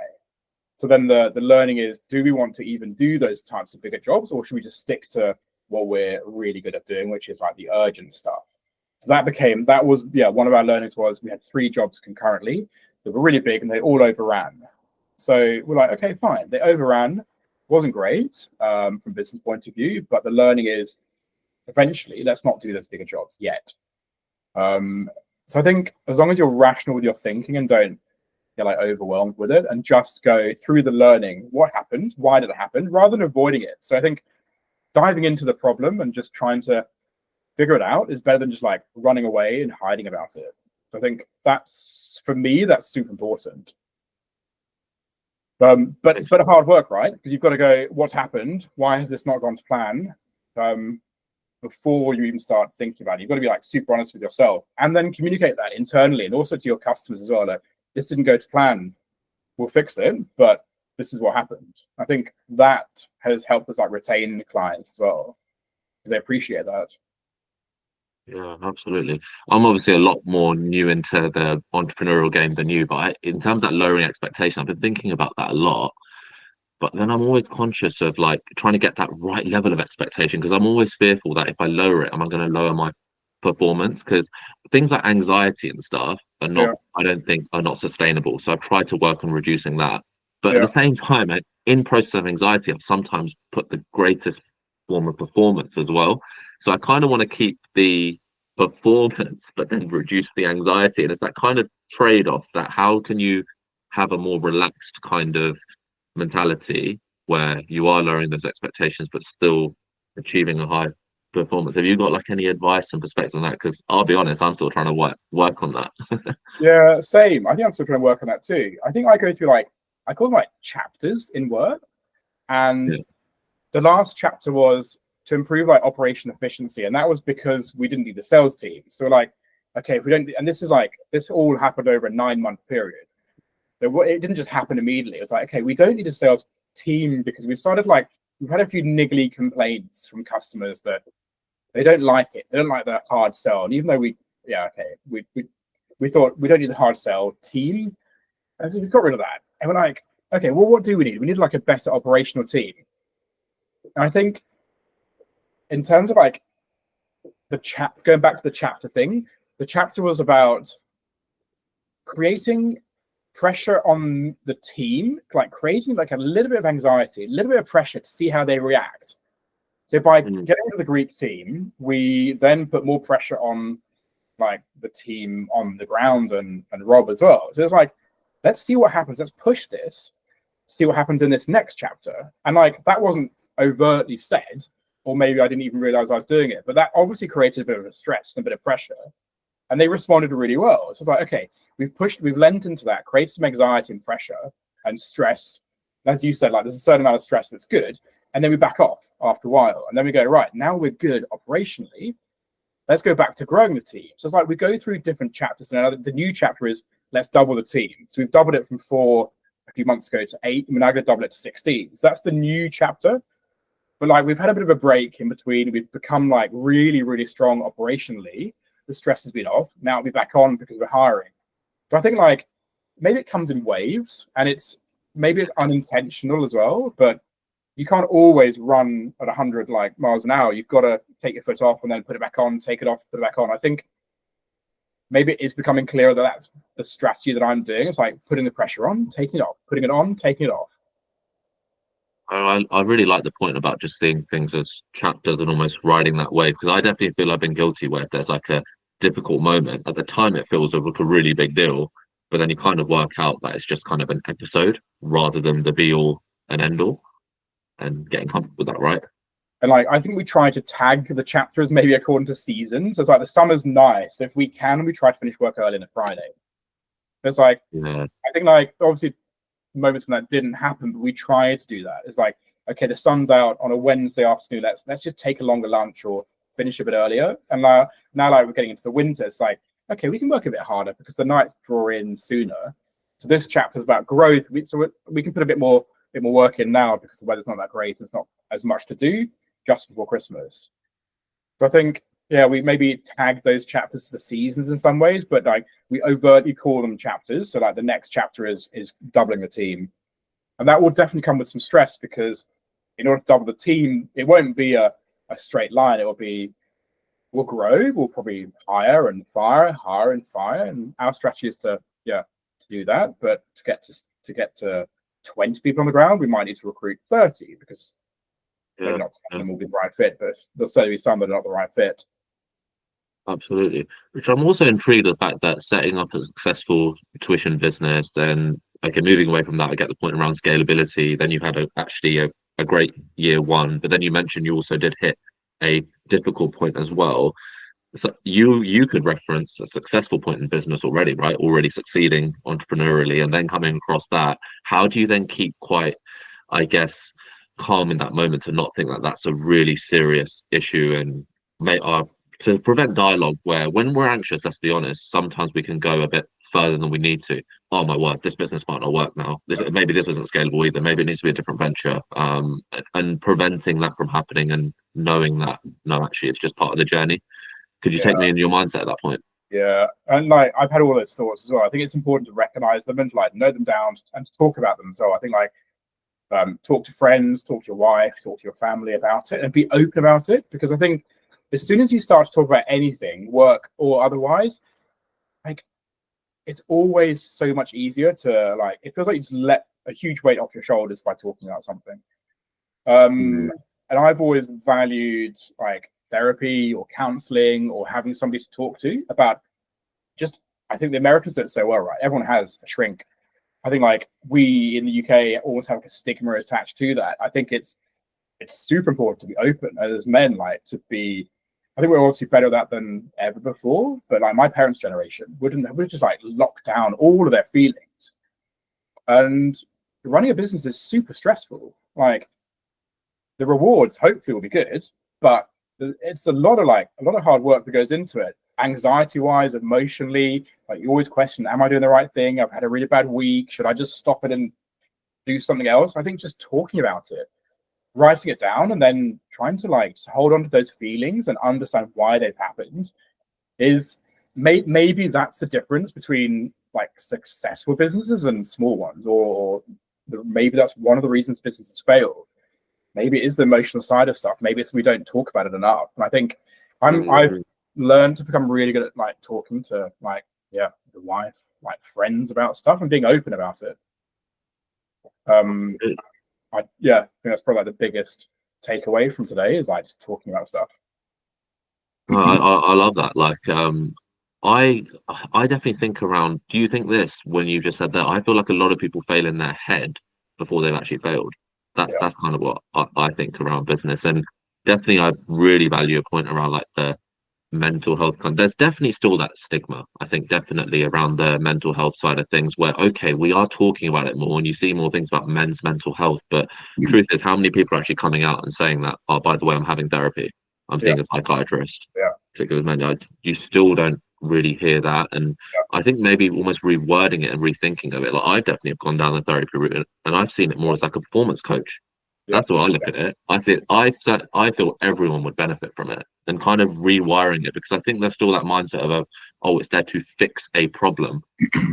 So then the learning is, do we want to even do those types of bigger jobs, or should we just stick to what we're really good at doing, which is like the urgent stuff? So that was one of our learnings was we had 3 jobs concurrently that were really big and they all overran. So we're like, okay, fine. They overran, wasn't great from a business point of view, but the learning is eventually let's not do those bigger jobs yet. So I think as long as you're rational with your thinking and don't get like overwhelmed with it and just go through the learning, what happened, why did it happen, rather than avoiding it. So I think diving into the problem and just trying to figure it out is better than just like running away and hiding about it. So I think that's, for me, that's super important. But hard work, right? Because you've got to go, what's happened? Why has this not gone to plan? Before you even start thinking about it, you've got to be like super honest with yourself and then communicate that internally and also to your customers as well. Like, this didn't go to plan. We'll fix it, but this is what happened. I think that has helped us like retain clients as well because they appreciate that. yeah, absolutely. I'm obviously a lot more new into the entrepreneurial game than you, but in terms of that lowering expectation, I've been thinking about that a lot. But then I'm always conscious of like trying to get that right level of expectation, because I'm always fearful that if I lower it, am I going to lower my performance? Because things like anxiety and stuff are not, I don't think, are not sustainable. So I've tried to work on reducing that. But at the same time, in process of anxiety, I've sometimes put the greatest form of performance as well. So I kind of want to keep the performance, but then reduce the anxiety. And it's that kind of trade-off that how can you have a more relaxed kind of mentality where you are lowering those expectations, but still achieving a high performance. Have you got like any advice and perspective on that? Because I'll be honest, I'm still trying to work on that. Yeah, same. I think I'm still trying to work on that too. I think I go through like, I call them like chapters in work. And the last chapter was to improve like operation efficiency. And that was because we didn't need the sales team. So we're like, okay, if we don't, and this is like, this all happened over a 9-month period. So it didn't just happen immediately. It was like, okay, we don't need a sales team because we've had a few niggly complaints from customers that they don't like it. They don't like the hard sell. And even though we thought we don't need a hard sell team. And so we got rid of that. And we're like, okay, well, what do we need? We need like a better operational team. And I think in terms of like going back to the chapter thing, the chapter was about creating pressure on the team, like creating like a little bit of anxiety, a little bit of pressure to see how they react. So by getting rid of the Greek team, we then put more pressure on like the team on the ground and Rob as well. So it's like, let's see what happens. Let's push this, see what happens in this next chapter. And like, that wasn't overtly said, or maybe I didn't even realize I was doing it, but that obviously created a bit of a stress and a bit of pressure. And they responded really well. So it's like, okay, we've lent into that, create some anxiety and pressure and stress. As you said, like there's a certain amount of stress that's good. And then we back off after a while. And then we go, right, now we're good operationally. Let's go back to growing the team. So it's like we go through different chapters. And the new chapter is let's double the team. So we've doubled it from 4 a few months ago to 8. And we're now going to double it to 16. So that's the new chapter. But like we've had a bit of a break in between. We've become like really, really strong operationally. The stress has been off. Now it'll be back on because we're hiring. So I think like maybe it comes in waves and maybe it's unintentional as well, but you can't always run at 100 like miles an hour. You've got to take your foot off and then put it back on, take it off, put it back on. I think maybe it's becoming clearer that that's the strategy that I'm doing. It's like putting the pressure on, taking it off, putting it on, taking it off. I really like the point about just seeing things as chapters and almost riding that wave, because I definitely feel I've been guilty where if there's like a difficult moment at the time, it feels like a really big deal, but then you kind of work out that it's just kind of an episode rather than the be all and end all, and getting comfortable with that, right? And like, I think we try to tag the chapters maybe according to seasons. So it's like the summer's nice. If we can, we try to finish work early on a Friday. It's like, Yeah. I think like obviously moments when that didn't happen, but we tried to do that. It's like, okay, the sun's out on a Wednesday afternoon. Let's just take a longer lunch or finish a bit earlier. And now like we're getting into the winter, it's like, okay, we can work a bit harder because the nights draw in sooner. So this chapter is about growth. So we can put a bit more work in now because the weather's not that great. There's not as much to do just before Christmas. So I think, yeah, we maybe tag those chapters to the seasons in some ways, but like we overtly call them chapters. So like the next chapter is doubling the team. And that will definitely come with some stress because in order to double the team, it won't be a straight line. It will be, we'll grow, we'll probably hire and fire. And our strategy is to do that. But to get to 20 people on the ground, we might need to recruit 30 because maybe not some of them will be the right fit, but there'll certainly be some that are not the right fit. Absolutely. Which I'm also intrigued at the fact that setting up a successful tuition business, then okay, moving away from that, I get the point around scalability. Then you had actually a great year one, but then you mentioned you also did hit a difficult point as well. So you could reference a successful point in business already, right? Already succeeding entrepreneurially, and then coming across that. How do you then keep quite, I guess, calm in that moment to not think that that's a really serious issue and to prevent dialogue where when we're anxious, let's be honest, sometimes we can go a bit further than we need to. Oh my word, this business might not work now. Maybe this isn't scalable either. Maybe it needs to be a different venture. And preventing that from happening and knowing that no, actually, it's just part of the journey. Could you take me in your mindset at that point? Yeah, and like I've had all those thoughts as well. I think it's important to recognize them and to like note them down and to talk about them. So I think like talk to friends, talk to your wife, talk to your family about it, and be open about it. Because I think as soon as you start to talk about anything, work or otherwise, like it's always so much easier to like. It feels like you just let a huge weight off your shoulders by talking about something. And I've always valued like therapy or counseling or having somebody to talk to about just. I think the Americans do it so well, right? Everyone has a shrink. I think like we in the UK always have like a stigma attached to that. I think it's super important to be open as men, like to be. I think we're obviously better at that than ever before. But like my parents' generation would just like lock down all of their feelings. And running a business is super stressful. Like the rewards hopefully will be good, but it's a lot of hard work that goes into it. Anxiety wise, emotionally, like you always question, am I doing the right thing? I've had a really bad week. Should I just stop it and do something else? I think just talking about it, writing it down, and then trying to like hold on to those feelings and understand why they've happened is maybe that's the difference between like successful businesses and small ones, or maybe that's one of the reasons businesses fail. Maybe it is the emotional side of stuff. Maybe it's we don't talk about it enough. And I think I've learned to become really good at like talking to like the wife, like friends about stuff and being open about it. I think that's probably like the biggest takeaway from today is like just talking about stuff. I love that. Like I definitely think around. Do you think this when you just said that? I feel like a lot of people fail in their head before they've actually failed. That's kind of what I think around business, and definitely I really value a point around like the mental health. There's definitely still that stigma, I think, definitely around the mental health side of things where, okay, we are talking about it more and you see more things about men's mental health, but truth is how many people are actually coming out and saying that, oh, by the way, I'm having therapy, I'm seeing a psychiatrist, particularly men. You still don't really hear that, and I think maybe almost rewording it and rethinking of it. Like I definitely have gone down the therapy route and I've seen it more as like a performance coach. That's the way I look at it. I see it. I feel everyone would benefit from it, and kind of rewiring it, because I think there's still that mindset of it's there to fix a problem,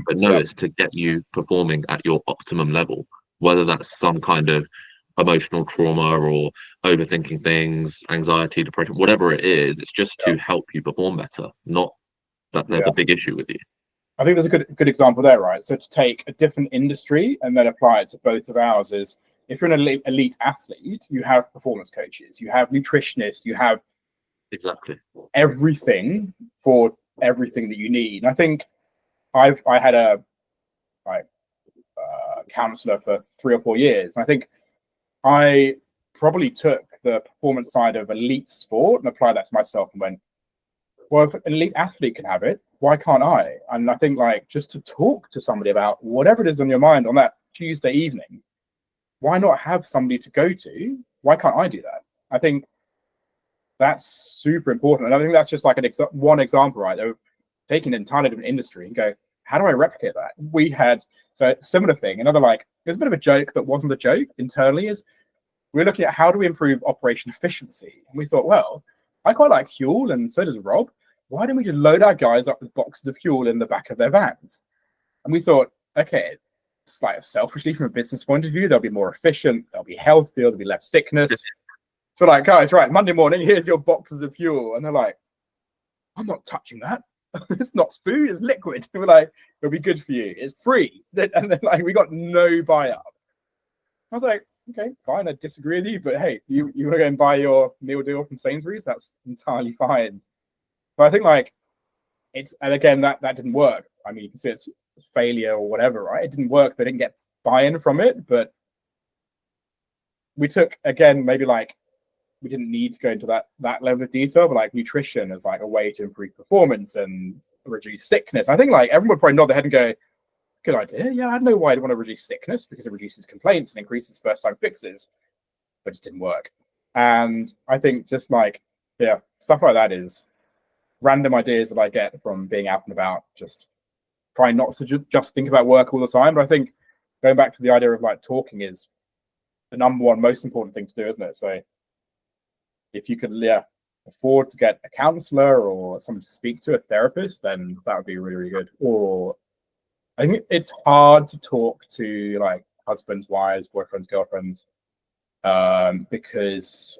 but no, it's to get you performing at your optimum level, whether that's some kind of emotional trauma or overthinking things, anxiety, depression, whatever it is. It's just to help you perform better, not that there's a big issue with you. I think there's a good example there, right? So to take a different industry and then apply it to both of ours is, if you're an elite athlete, you have performance coaches, you have nutritionists, you have everything for everything that you need. And I think I had a counselor for 3 or 4 years. And I think I probably took the performance side of elite sport and applied that to myself and went, well, if an elite athlete can have it, why can't I? And I think like just to talk to somebody about whatever it is on your mind on that Tuesday evening, why not have somebody to go to? Why can't I do that? I think that's super important. And I think that's just like one example, right? Of taking an entirely different industry and go, how do I replicate that? We had, so similar thing, another like, there's a bit of a joke that wasn't a joke internally, is we're looking at how do we improve operation efficiency? And we thought, well, I quite like fuel and so does Rob. Why don't we just load our guys up with boxes of fuel in the back of their vans? And we thought, okay, it's like selfishly from a business point of view, they'll be more efficient, they'll be healthier, there'll be less sickness. So like, guys, right, Monday morning, here's your boxes of fuel. And they're like, I'm not touching that. It's not food, it's liquid. We're like, it'll be good for you. It's free. And then like, we got no buy-up. I was like, okay, fine, I disagree with you, but hey, you want to go and buy your meal deal from Sainsbury's? That's entirely fine. But I think like and again, that didn't work. I mean, you can see it's failure or whatever, right? It didn't work. They didn't get buy-in from it, but we took, again, maybe like, we didn't need to go into that level of detail, but like nutrition as like a way to improve performance and reduce sickness. I think like everyone would probably nod their head and go, good idea. Yeah, I know why I'd want to reduce sickness, because it reduces complaints and increases first-time fixes, but it just didn't work. And I think just like, yeah, stuff like that is random ideas that I get from being out and about, just trying not to just think about work all the time. But I think going back to the idea of like talking is the number one most important thing to do, isn't it? So if you could afford to get a counselor or someone to speak to, a therapist, then that would be really, really good. Or I think it's hard to talk to like husbands, wives, boyfriends, girlfriends, because,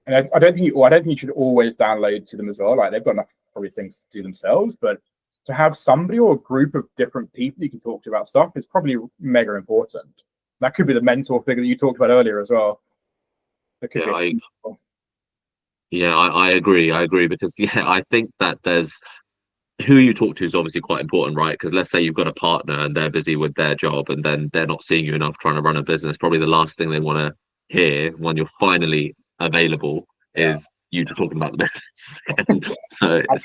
and I don't think you should always download to them as well. Like they've got enough probably things to do themselves, but to have somebody or a group of different people you can talk to about stuff is probably mega important. That could be the mentor figure that you talked about earlier as well. I agree because I think that there's who you talk to is obviously quite important, right? Because let's say you've got a partner and they're busy with their job and then they're not seeing you enough trying to run a business. Probably the last thing they want to hear when you're finally available is you just talking about the business. So it's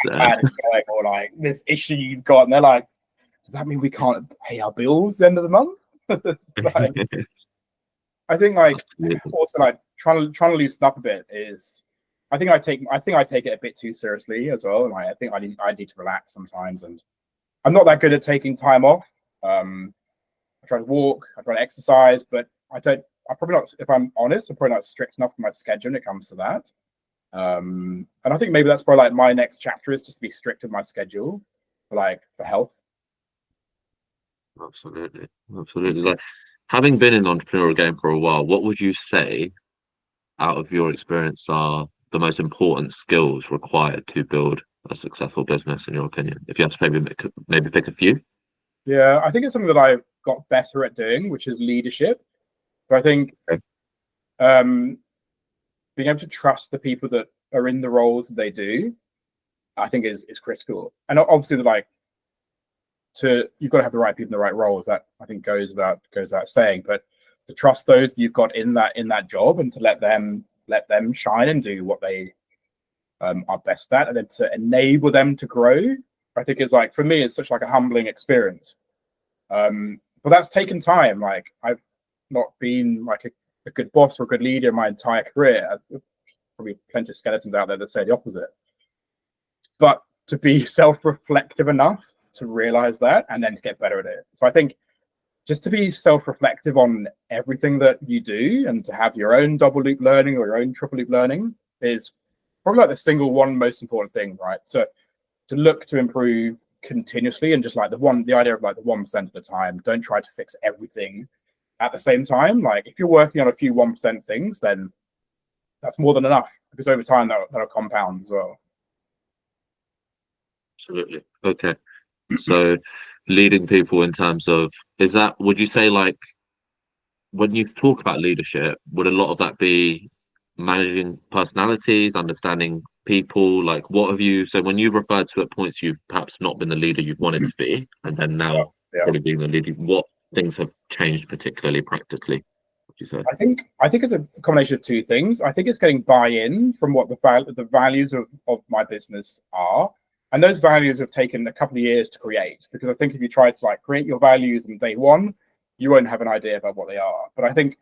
or like this issue you've got, and they're like, does that mean we can't pay our bills at the end of the month? Like, I think like also like trying to loosen up a bit is, I think I take it a bit too seriously as well. And I think I need to relax sometimes, and I'm not that good at taking time off. I try to walk, I try to exercise, but I'm probably not, if I'm honest, I'm probably not strict enough with my schedule when it comes to that. And I think maybe that's probably like my next chapter is just to be strict with my schedule for health. Absolutely. Like, having been in the entrepreneurial game for a while, what would you say, out of your experience, are the most important skills required to build a successful business, in your opinion? If you have to maybe pick a few. Yeah, I think it's something that I've got better at doing, which is leadership. So I think being able to trust the people that are in the roles that they do, I think is critical. And obviously, you've got to have the right people in the right roles. That I think goes without saying. But to trust those that you've got in that job, and to let them shine and do what they are best at, and then to enable them to grow, I think is like, for me, it's such like a humbling experience. But that's taken time. Like I've not been like a good boss or a good leader in my entire career. Probably plenty of skeletons out there that say the opposite. But to be self-reflective enough to realize that, and then to get better at it. So I think just to be self-reflective on everything that you do, and to have your own double loop learning or your own triple loop learning, is probably like the single one most important thing, right? So to look to improve continuously, and just like the idea of like the 1% at a time. Don't try to fix everything at the same time. Like if you're working on a few 1% things, then that's more than enough, because over time that'll compound as well. Absolutely. Okay. So leading people in terms of, would you say like when you talk about leadership, would a lot of that be managing personalities, understanding people? Like so when you referred to at points you've perhaps not been the leader you've wanted to be, and then Yeah, now yeah. probably being the leader, what things have changed particularly practically, would you say? I think it's a combination of two things. I think it's getting buy-in from what the values of my business are. And those values have taken a couple of years to create, because I think if you try to like create your values on day one, you won't have an idea about what they are. But I think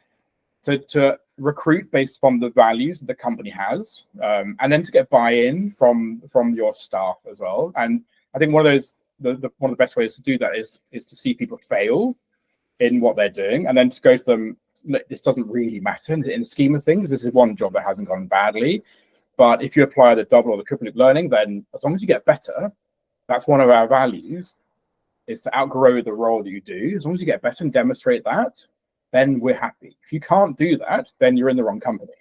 to recruit based on the values that the company has, and then to get buy-in from your staff as well. And I think one of those one of the best ways to do that is to see people fail in what they're doing, and then to go to them, look, this doesn't really matter in the scheme of things. This is one job that hasn't gone badly, but if you apply the double or the triple loop learning, then as long as you get better, that's one of our values, is to outgrow the role that you do. As long as you get better and demonstrate that, then we're happy. If you can't do that, then you're in the wrong company.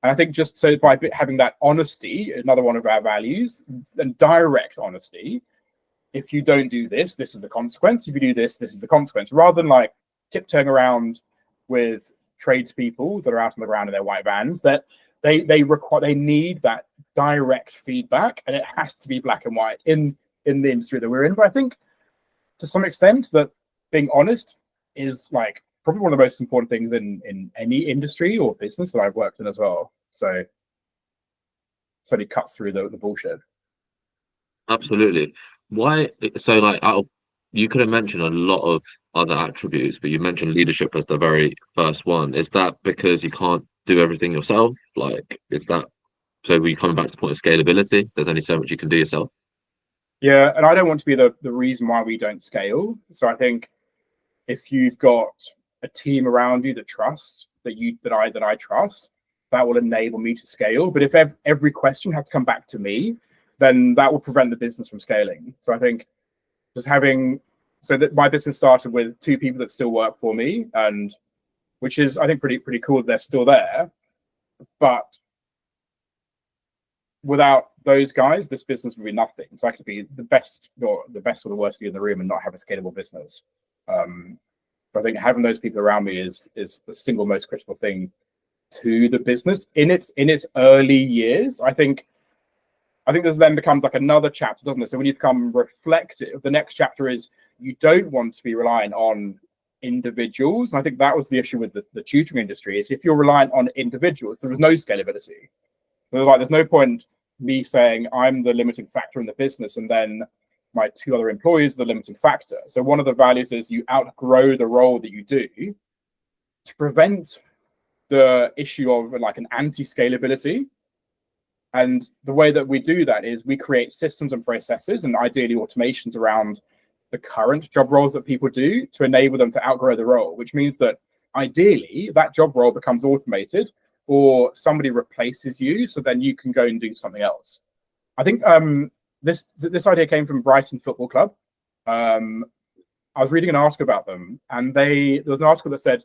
And I think just so by having that honesty, another one of our values, and direct honesty, if you don't do this, this is the consequence. If you do this, this is the consequence. Rather than like tiptoeing around with tradespeople that are out on the ground in their white vans, that they need that direct feedback, and it has to be black and white in the industry that we're in. But I think to some extent that being honest is like probably one of the most important things in any industry or business that I've worked in as well. So it cuts through the bullshit. Absolutely. Why? So, like, you could have mentioned a lot of other attributes, but you mentioned leadership as the very first one. Is that because you can't do everything yourself? Like, is that so? Were you coming back to the point of scalability? There's only so much you can do yourself. Yeah, and I don't want to be the reason why we don't scale. So I think if you've got a team around you that trusts that I trust, that will enable me to scale. But if every question had to come back to me, then that will prevent the business from scaling. So I think just that my business started with 2 people that still work for me, and which is I think pretty cool that they're still there. But without those guys, this business would be nothing. So I could be the best or the worst in the room and not have a scalable business. I think having those people around me is the single most critical thing to the business in its early years. I think this then becomes like another chapter, doesn't it? So when you become reflective, the next chapter is you don't want to be reliant on individuals. And I think that was the issue with the tutoring industry, is if you're reliant on individuals, there was no scalability. There's no point me saying I'm the limiting factor in the business and then my 2 other employees are the limiting factor. So one of the values is you outgrow the role that you do to prevent the issue of like an anti-scalability. And the way that we do that is we create systems and processes and ideally automations around the current job roles that people do to enable them to outgrow the role, which means that ideally that job role becomes automated or somebody replaces you, so then you can go and do something else. I think this idea came from Brighton Football Club. I was reading an article about them, and there was an article that said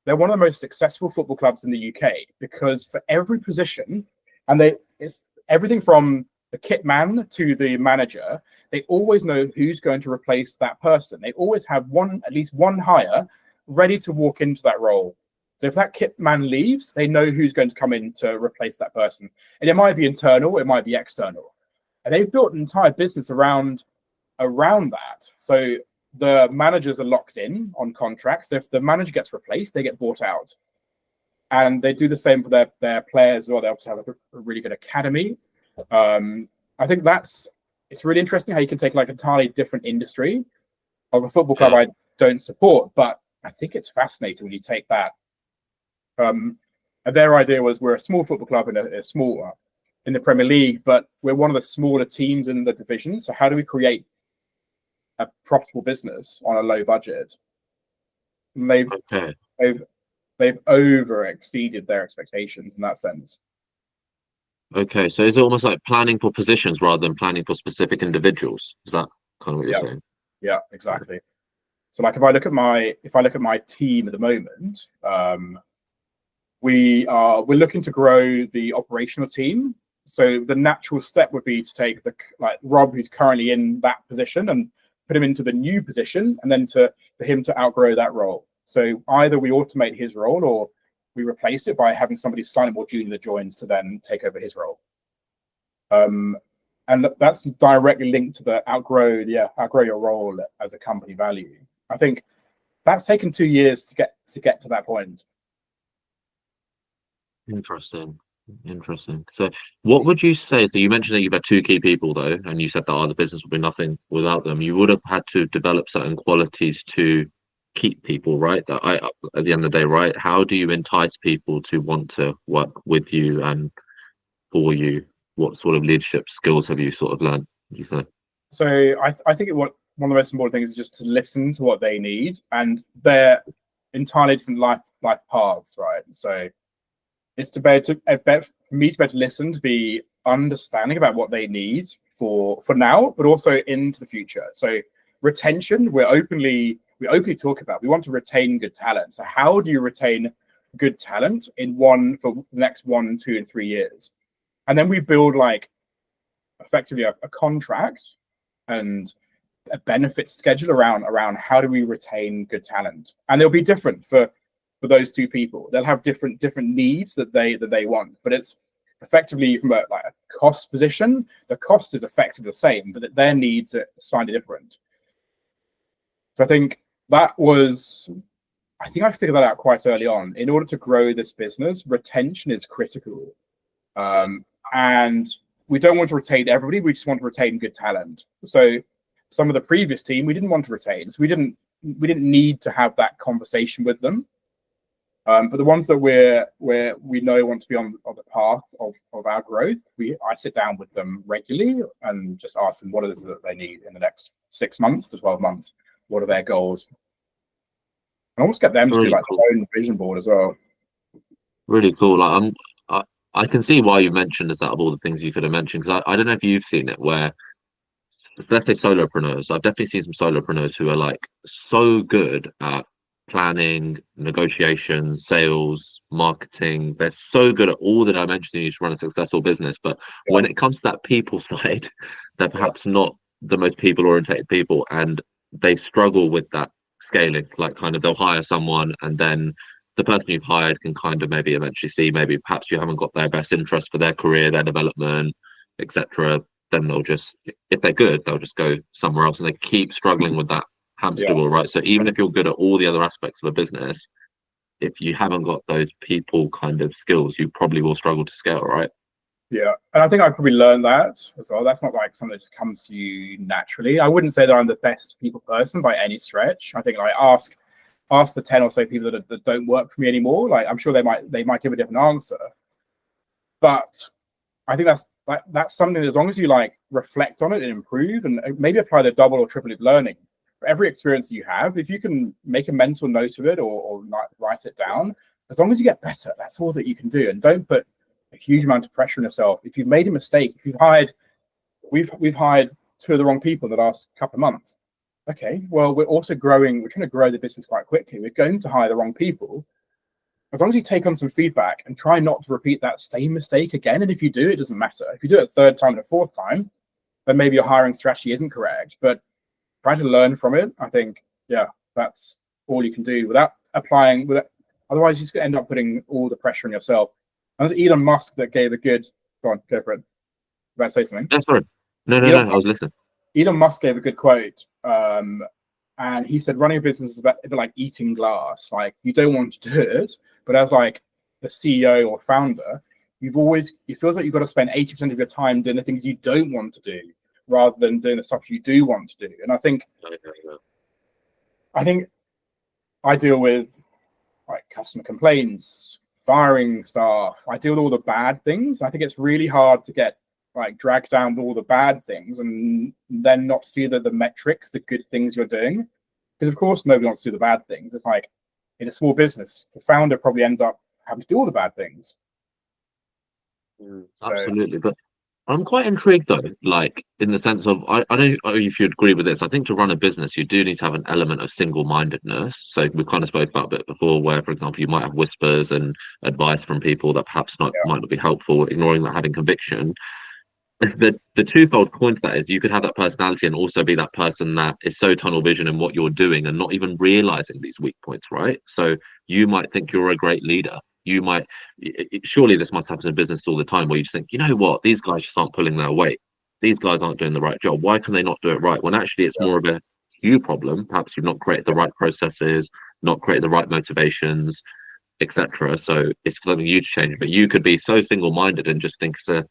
they're one of the most successful football clubs in the UK because for every position, and it's everything from the kit man to the manager, they always know who's going to replace that person. They always have at least one hire ready to walk into that role. So if that kit man leaves, they know who's going to come in to replace that person. And it might be internal, it might be external. And they've built an entire business around that. So the managers are locked in on contracts. So if the manager gets replaced, they get bought out. And they do the same for their players as well. They obviously have a really good academy. I think it's really interesting how you can take like an entirely different industry of a football club I don't support, but I think it's fascinating when you take that. And their idea was we're a small football club in the Premier League, but we're one of the smaller teams in the division. So how do we create a profitable business on a low budget? And they've over exceeded their expectations in that sense. Okay, so is it almost like planning for positions rather than planning for specific individuals? Is that kind of what you're saying? Yeah, exactly. So like if I look at my team at the moment, we're looking to grow the operational team So the natural step would be to take Rob, who's currently in that position, and put him into the new position, and then for him to outgrow that role. So either we automate his role, or we replace it by having somebody slightly more junior that joins to then take over his role. And that's directly linked to the outgrow your role as a company value. I think that's taken 2 years to get to that point. Interesting. So what would you say? So you mentioned that you've had 2 key people though, and you said that the business would be nothing without them. You would have had to develop certain qualities to keep people, right? At the end of the day, right? How do you entice people to want to work with you and for you? What sort of leadership skills have you sort of learned, would you say? So I think one of the most important things is just to listen to what they need, and they're entirely different life paths, right? So it's for me to be able to listen, to be understanding about what they need for now, but also into the future. So retention, we openly talk about. We want to retain good talent. So how do you retain good talent for the next 1, 2, and 3 years? And then we build effectively a contract and a benefit schedule around how do we retain good talent. And they'll be different for those 2 people. They'll have different needs that they want, but it's effectively from a cost position, the cost is effectively the same, but their needs are slightly different. So I think I figured that out quite early on. In order to grow this business, retention is critical. And we don't want to retain everybody, we just want to retain good talent. So some of the previous team we didn't want to retain, so we didn't need to have that conversation with them. But the ones that we know want to be on the path of our growth, I sit down with them regularly and just ask them what it is that they need in the next 6 months to 12 months. What are their goals? And almost get them to do their own vision board as well. Really cool. I can see why you mentioned this out of all the things you could have mentioned, because I don't know if you've seen it where, let's say solopreneurs. I've definitely seen some solopreneurs who are so good at planning, negotiation, sales, marketing. They're so good at all the dimensions you need to run a successful business. But when it comes to that people side, they're perhaps not the most people-oriented people, and they struggle with that scaling. They'll hire someone, and then the person you've hired can kind of maybe eventually see maybe perhaps you haven't got their best interest for their career, their development, etc. Then they'll just, if they're good, they'll just go somewhere else, and they keep struggling with that hamster wheel, right? So even if you're good at all the other aspects of a business, if you haven't got those people kind of skills, you probably will struggle to scale, right? Yeah, and I think I probably learned that as well. That's not something that just comes to you naturally. I wouldn't say that I'm the best people person by any stretch. I think ask the 10 or so people that don't work for me anymore. I'm sure they might give a different answer, but I think that's something that as long as you reflect on it and improve, and maybe apply the double or triple loop learning for every experience that you have. If you can make a mental note of it or write it down, as long as you get better, that's all that you can do. And don't put a huge amount of pressure on yourself. If you've made a mistake, if we've hired 2 of the wrong people in the last couple of months. Okay, well, we're also growing. We're trying to grow the business quite quickly. We're going to hire the wrong people. As long as you take on some feedback and try not to repeat that same mistake again. And if you do, it doesn't matter. If you do it a 3rd time and a 4th time, then maybe your hiring strategy isn't correct. But try to learn from it. I think, that's all you can do without applying. Otherwise, you're just going to end up putting all the pressure on yourself. And there's Elon Musk that gave a good. Go on, go for it. About to say something. That's right. No, I was listening. Elon Musk gave a good quote, and he said, running a business is a bit like eating glass. You don't want to do it, but as the CEO or founder, it feels like you've got to spend 80% of your time doing the things you don't want to do, rather than doing the stuff you do want to do. And I think I deal with customer complaints, firing staff. I deal with all the bad things. I think it's really hard to get dragged down with all the bad things and then not see the metrics, the good things you're doing. Because of course nobody wants to do the bad things. It's in a small business, the founder probably ends up having to do all the bad things. Absolutely. But I'm quite intrigued though, like in the sense of I don't know if you agree with this. I think to run a business, you do need to have an element of single-mindedness. So we kind of spoke about a bit before, where, for example, you might have whispers and advice from people that perhaps not Yeah. might not be helpful, ignoring that having conviction. The twofold coin to that is you could have that personality and also be that person that is so tunnel vision in what you're doing and not even realizing these weak points, right? So you might think you're a great leader. You might surely this must happen in business all the time where you just think, you know what, these guys just aren't pulling their weight. These guys aren't doing the right job. Why can they not do it right? When actually it's Yeah. more of a you problem. Perhaps you've not created the right processes, not created the right motivations, etc. So it's something you to change. But you could be so single-minded and just think it's a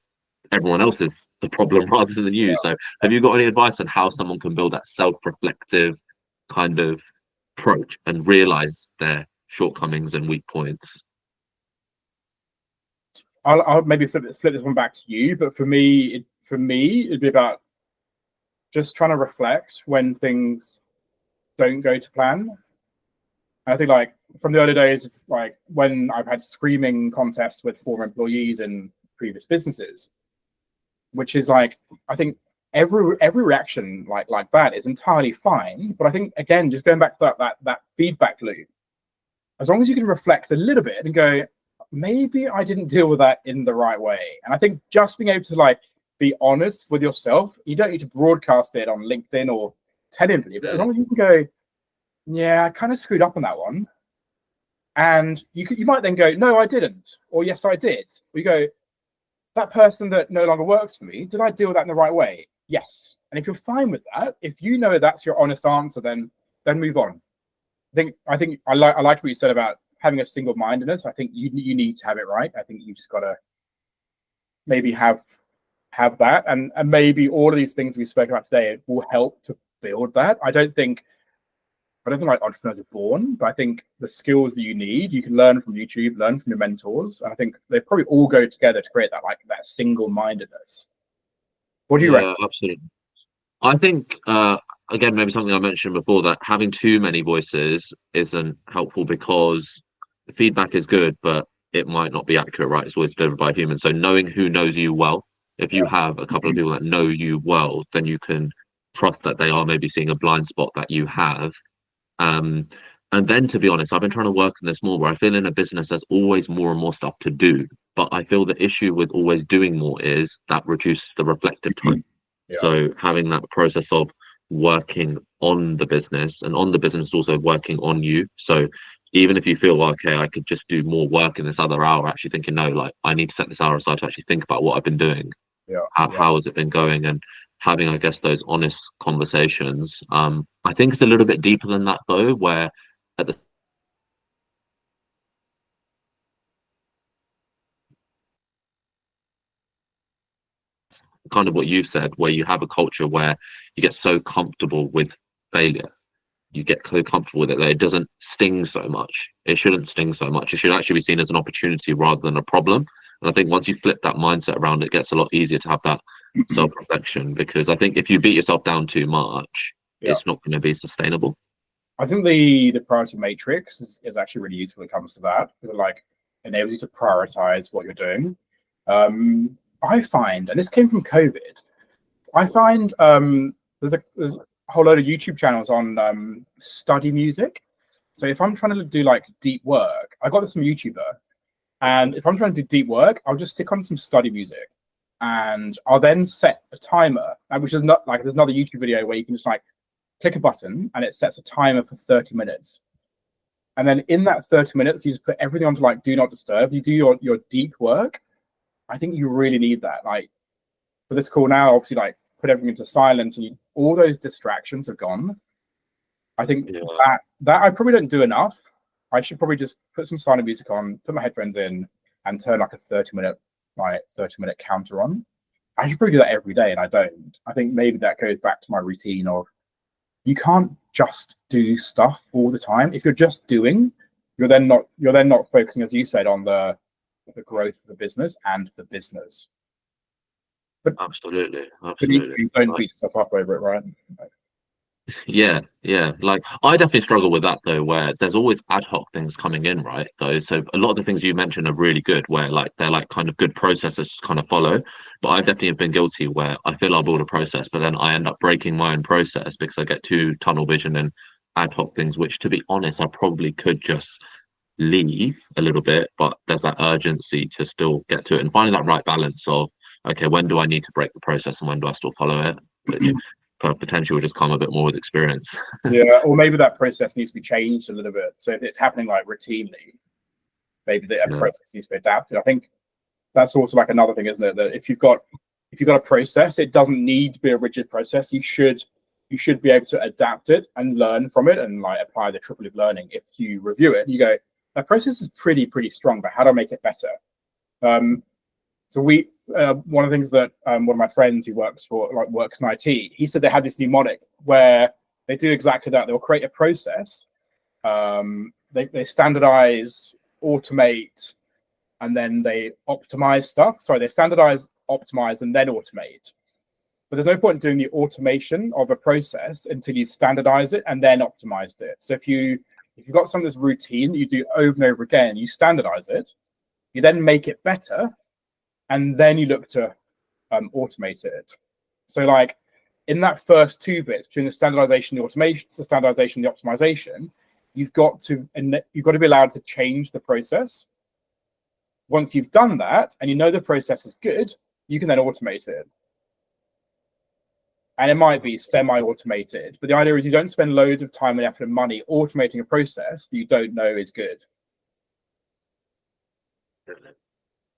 everyone else is the problem rather than you. So have you got any advice on how someone can build that self-reflective kind of approach and realize their shortcomings and weak points? I'll maybe flip this one back to you, but for me, it'd be about just trying to reflect when things don't go to plan. I think like from the early days, like when I've had screaming contests with former employees in previous businesses, which is like, I think every reaction like that is entirely fine. But I think again, just going back to that feedback loop, as long as you can reflect a little bit and go, maybe I didn't deal with that in the right way. And I think just being able to like be honest with yourself, you don't need to broadcast it on LinkedIn or tell anybody, but as long as you can go, yeah, I kind of screwed up on that one. And you might then go, no, I didn't, or yes, I did. Or you go, that person that no longer works for me, did I deal with that in the right way? Yes. And if you're fine with that, if you know that's your honest answer, then move on. I think I like what you said about having a single-mindedness. I think you need to have it right. I think you just gotta maybe have that, and maybe all of these things we spoke about today will help to build that. I don't think like entrepreneurs are born, but I think the skills that you need, you can learn from YouTube, learn from your mentors. And I think they probably all go together to create that single-mindedness. What do you reckon? Absolutely. I think again, maybe something I mentioned before, that having too many voices isn't helpful because the feedback is good, but it might not be accurate, right? It's always delivered by a human. So knowing who knows you well, if you have a couple of people that know you well, then you can trust that they are maybe seeing a blind spot that you have. And then, to be honest, I've been trying to work on this more, where I feel in a business there's always more and more stuff to do. But I feel the issue with always doing more is that reduces the reflective time. Yeah. So having that process of working on the business, and on the business also working on you. So even if you feel, okay, I could just do more work in this other hour, actually thinking, no, like I need to set this hour aside to actually think about what I've been doing. How has it been going? And having, I guess, those honest conversations. I think it's a little bit deeper than that though, where at the kind of what you've said, where you have a culture where you get so comfortable with failure, you get so comfortable with it that it doesn't sting so much. It shouldn't sting so much. It should actually be seen as an opportunity rather than a problem. And I think once you flip that mindset around, it gets a lot easier to have that self-reflection, because I think if you beat yourself down too much, it's not going to be sustainable. I think the priority matrix is actually really useful when it comes to that, because it like enables you to prioritize what you're doing. I find, and this came from COVID, I find there's a whole load of YouTube channels on study music. So if I'm trying to do like deep work, I got this from a YouTuber, and if I'm trying to do deep work, I'll just stick on some study music, and I'll then set a timer, which is not like, there's another YouTube video where you can just like click a button and it sets a timer for 30 minutes. And then in that 30 minutes, you just put everything onto like do not disturb. You do your deep work. I think you really need that. Like for this call now, obviously like put everything into silent, and all those distractions are gone. I think that I probably don't do enough. I should probably just put some silent music on, put my headphones in, and turn like a 30-minute counter on. I should probably do that every day, and I don't. I think maybe that goes back to my routine of, you can't just do stuff all the time. If you're just doing, you're then not focusing, as you said, on the growth of the business and the business. But Absolutely. you don't beat yourself up over it, right? Yeah. Like I definitely struggle with that though, where there's always ad hoc things coming in, right? Though, so a lot of the things you mentioned are really good, where like they're like kind of good processes to kind of follow. But I definitely have been guilty where I feel I'll build a process, but then I end up breaking my own process because I get too tunnel vision and ad hoc things, which to be honest, I probably could just leave a little bit, but there's that urgency to still get to it and finding that right balance of okay, when do I need to break the process and when do I still follow it, which potentially will just come a bit more with experience. Yeah, or maybe that process needs to be changed a little bit. So if it's happening like routinely, maybe the Yeah. process needs to be adapted. I think that's also like another thing, isn't it? That if you've got a process, it doesn't need to be a rigid process. You should be able to adapt it and learn from it and like apply the triple loop learning. If you review it, you go, that process is pretty strong, but how do I make it better? So we one of the things that one of my friends who works in IT, he said they had this mnemonic where they do exactly that. They'll create a process, they standardize, automate, and then they optimize stuff. Sorry, they standardize, optimize, and then automate. But there's no point in doing the automation of a process until you standardize it and then optimized it. So if you've got something that's routine that you do over and over again, you standardize it, you then make it better, and then you look to automate it. So like in that first two bits between the standardization, the automation, the standardization, the optimization, you've got to be allowed to change the process. Once you've done that and you know the process is good, you can then automate it. And it might be semi-automated, but the idea is you don't spend loads of time and effort and money automating a process that you don't know is good.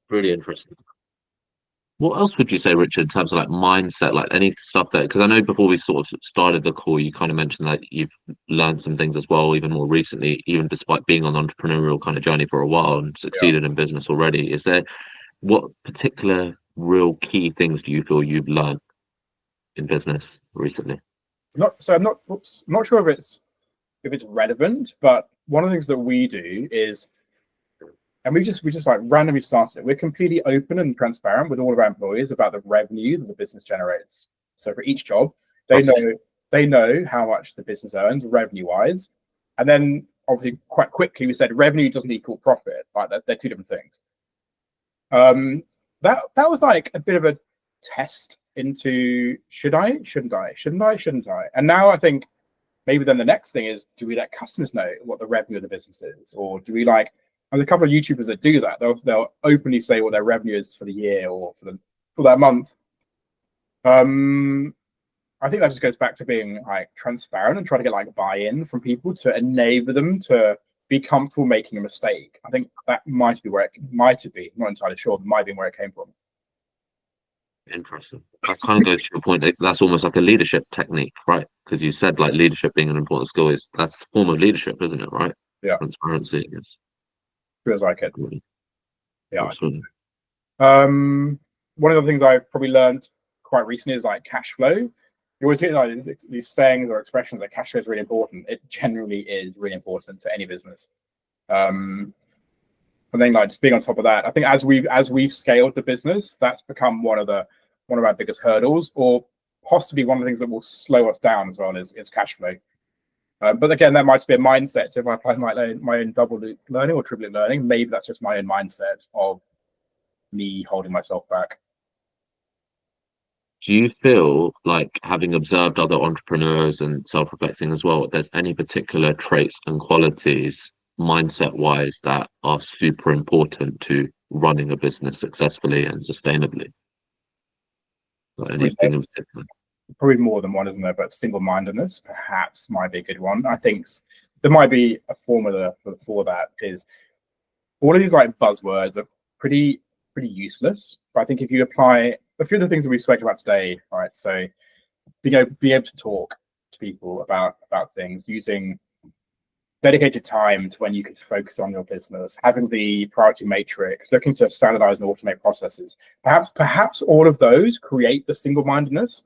Really interesting. What else would you say, Richard, in terms of like mindset, like any stuff that, because I know before we sort of started the call, you kind of mentioned that you've learned some things as well, even more recently, even despite being on an entrepreneurial kind of journey for a while and Yeah. succeeded in business already. Is there what particular real key things do you feel you've learned in business recently? I'm not sure if it's relevant, but one of the things that we do is, and we just like randomly started it. We're completely open and transparent with all of our employees about the revenue that the business generates. So for each job, they know how much the business earns revenue wise, and then obviously quite quickly we said revenue doesn't equal profit. Like they're two different things. That was like a bit of a test into should I? And now I think maybe then the next thing is, do we let customers know what the revenue of the business is, or do we like? There's a couple of YouTubers that do that. They'll openly say what their revenue is for the year or for that month. I think that just goes back to being like transparent and trying to get like buy-in from people to enable them to be comfortable making a mistake. I think that might be where it might have been. I'm not entirely sure, but might be where it came from. Interesting. That kind of goes to your point. That's almost like a leadership technique, right? Because you said like leadership being an important skill that's a form of leadership, isn't it? Right? Yeah. Transparency, I guess. Feels like it. Yeah. Absolutely. One of the things I've probably learned quite recently is like cash flow. You always hear like these sayings or expressions that cash flow is really important. It generally is really important to any business. And then like just being on top of that, I think as we've scaled the business, that's become one of our biggest hurdles, or possibly one of the things that will slow us down as well is cash flow. But again, that might be a mindset. So if I apply my own double loop learning or triple loop learning, maybe that's just my own mindset of me holding myself back. Do you feel like, having observed other entrepreneurs and self-reflecting as well, there's any particular traits and qualities mindset-wise that are super important to running a business successfully and sustainably? Or anything in particular? Probably more than one, isn't there? But single-mindedness perhaps might be a good one. I think there might be a formula for that. Is all of these like buzzwords are pretty useless. But I think if you apply a few of the things that we've spoken about today, right? So being able to talk to people about things, using dedicated time to when you could focus on your business, having the priority matrix, looking to standardize and automate processes. Perhaps all of those create the single-mindedness.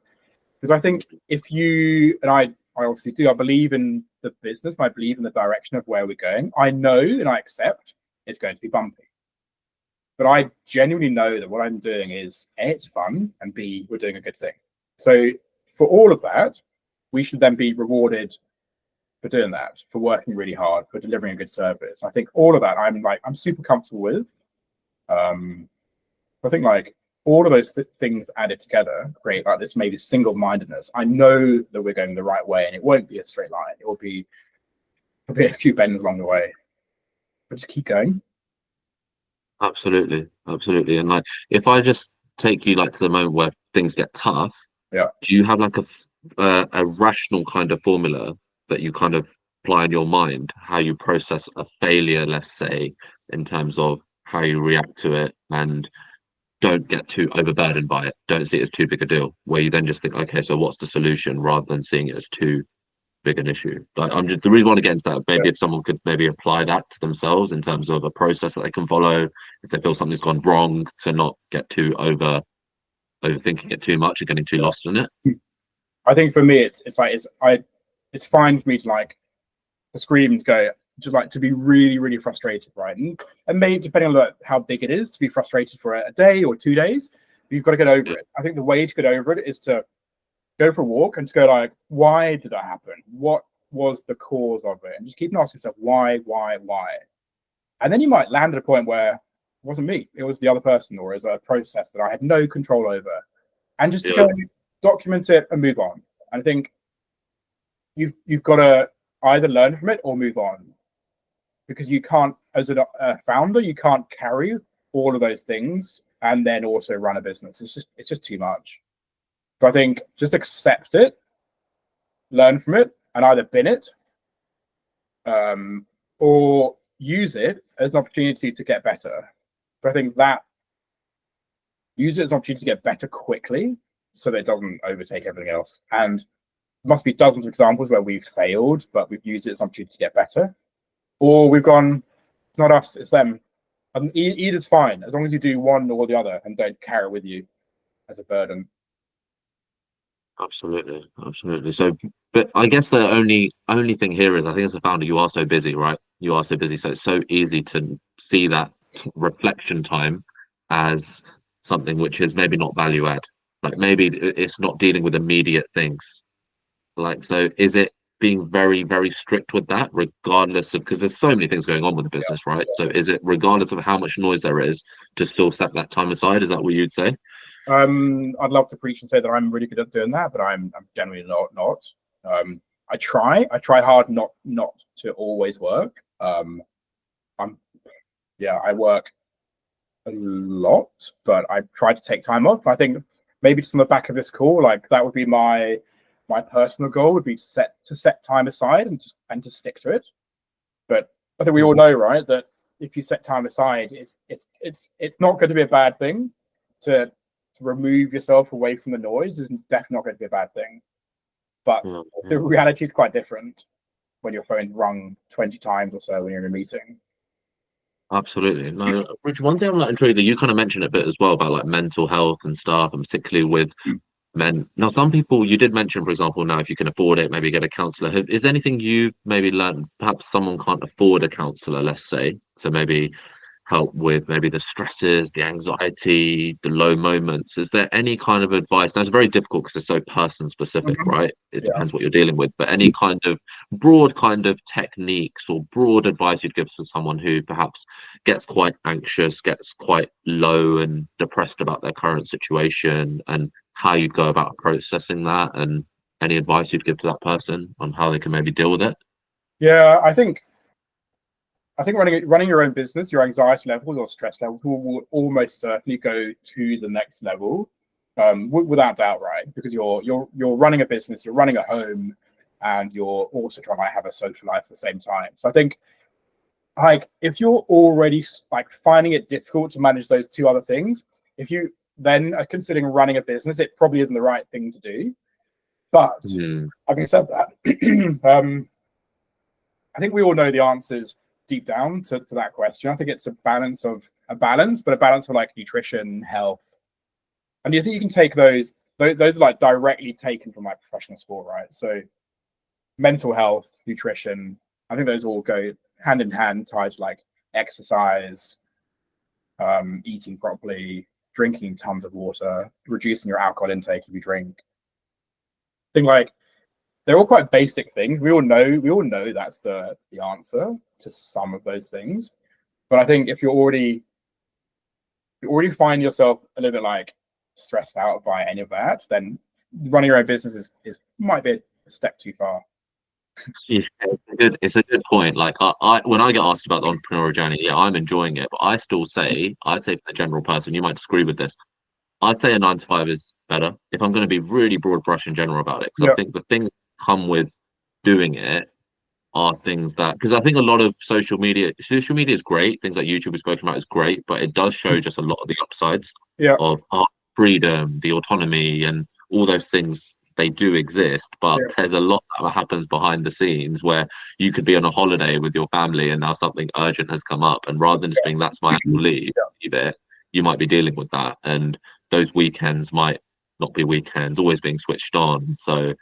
Because I think if you, and I obviously do, I believe in the business and I believe in the direction of where we're going. I know and I accept it's going to be bumpy. But I genuinely know that what I'm doing is A, it's fun, and B, we're doing a good thing. So for all of that, we should then be rewarded for doing that, for working really hard, for delivering a good service. I think all of that I'm super comfortable with. I think like all of those things added together create like this maybe single-mindedness. I know that we're going the right way, and it won't be a straight line. It'll be a few bends along the way, but just keep going. Absolutely, absolutely. And like, if I just take you like to the moment where things get tough, Yeah. do you have like a rational kind of formula that you kind of apply in your mind, how you process a failure, let's say, in terms of how you react to it, and don't get too overburdened by it. Don't see it as too big a deal, where you then just think, okay, so what's the solution, rather than seeing it as too big an issue. Like, I'm just the reason I want to get into that. Maybe if someone could maybe apply that to themselves in terms of a process that they can follow, if they feel something's gone wrong, to not get too overthinking it too much and getting too lost in it. I think for me, it's fine for me to like to scream and go, just like to be really, really frustrated, right? And maybe depending on how big it is, to be frustrated for a day or 2 days, but you've got to get over it. I think the way to get over it is to go for a walk and just go like, why did that happen? What was the cause of it? And just keep asking yourself, why? And then you might land at a point where it wasn't me, it was the other person, or it was a process that I had no control over. And just to go document it and move on. And I think you've got to either learn from it or move on, because you can't, as a founder, you can't carry all of those things and then also run a business. It's just too much. So I think just accept it, learn from it, and either bin it or use it as an opportunity to get better. So I think that use it as an opportunity to get better quickly so that it doesn't overtake everything else. And there must be dozens of examples where we've failed, but we've used it as an opportunity to get better. Or we've gone, it's not us, it's them. And either's fine, as long as you do one or the other and don't carry it with you as a burden. Absolutely, absolutely. So, but I guess the only thing here is, I think as a founder, you are so busy, right? You are so busy, so it's so easy to see that reflection time as something which is maybe not value add. Like, maybe it's not dealing with immediate things. Like, so is it being very, very strict with that, regardless of, because there's so many things going on with the business, right? So is it regardless of how much noise there is, to still set that time aside? Is that what you'd say? I'd love to preach and say that I'm really good at doing that, but I'm generally not. I try hard not to always work. I work a lot, but I try to take time off. I think maybe just on the back of this call, like that would be my personal goal, would be to set time aside and to stick to it. But I think we all know, right, that if you set time aside, it's not going to be a bad thing. To remove yourself away from the noise is definitely not going to be a bad thing. But the reality is quite different when your phone's rung 20 times or so when you're in a meeting. Absolutely. No, Rich, one thing I'm not intrigued, you kind of mentioned a bit as well about like mental health and stuff, and particularly with men. Now, some people, you did mention, for example, now if you can afford it, maybe get a counselor. Is there anything you maybe learned? Perhaps someone can't afford a counselor, let's say, so maybe help with maybe the stresses, the anxiety, the low moments. Is there any kind of advice? That's very difficult because it's so person specific, right? It depends what you're dealing with, but any kind of broad kind of techniques or broad advice you'd give to someone who perhaps gets quite anxious, gets quite low and depressed about their current situation, and how you'd go about processing that, and any advice you'd give to that person on how they can maybe deal with it? Yeah, I think running your own business, your anxiety levels or stress levels will almost certainly go to the next level, without doubt, right? Because you're running a business, you're running a home, and you're also trying to have a social life at the same time. So I think, like, if you're already like finding it difficult to manage those two other things, if you then are considering running a business, it probably isn't the right thing to do. But having said that, I think we all know the answers deep down to that question. I think it's a balance, but a balance of like nutrition, health. And you think you can take those are like directly taken from like professional sport, right? So mental health, nutrition, I think those all go hand in hand, tied to like exercise, eating properly, drinking tons of water, reducing your alcohol intake if you drink. I think like they're all quite basic things. We all know that's the answer to some of those things. But I think if you already find yourself a little bit like stressed out by any of that, then running your own business is might be a step too far. Yeah, it's a good point. Like I when I get asked about the entrepreneurial journey, yeah, I'm enjoying it, but I'd say for the general person, you might disagree with this. I'd say a 9 to 5 is better if I'm going to be really broad brush in general about it. Because Yeah. I think the things that come with doing it are things that, because I think a lot of social media is great. Things like YouTube we've spoken about is great, but it does show just a lot of the upsides Yeah. of our freedom, the autonomy, and all those things. They do exist, but Yeah. there's a lot that happens behind the scenes where you could be on a holiday with your family and now something urgent has come up, and rather than just being that's my annual leave, you might be dealing with that, and those weekends might not be weekends, always being switched on. So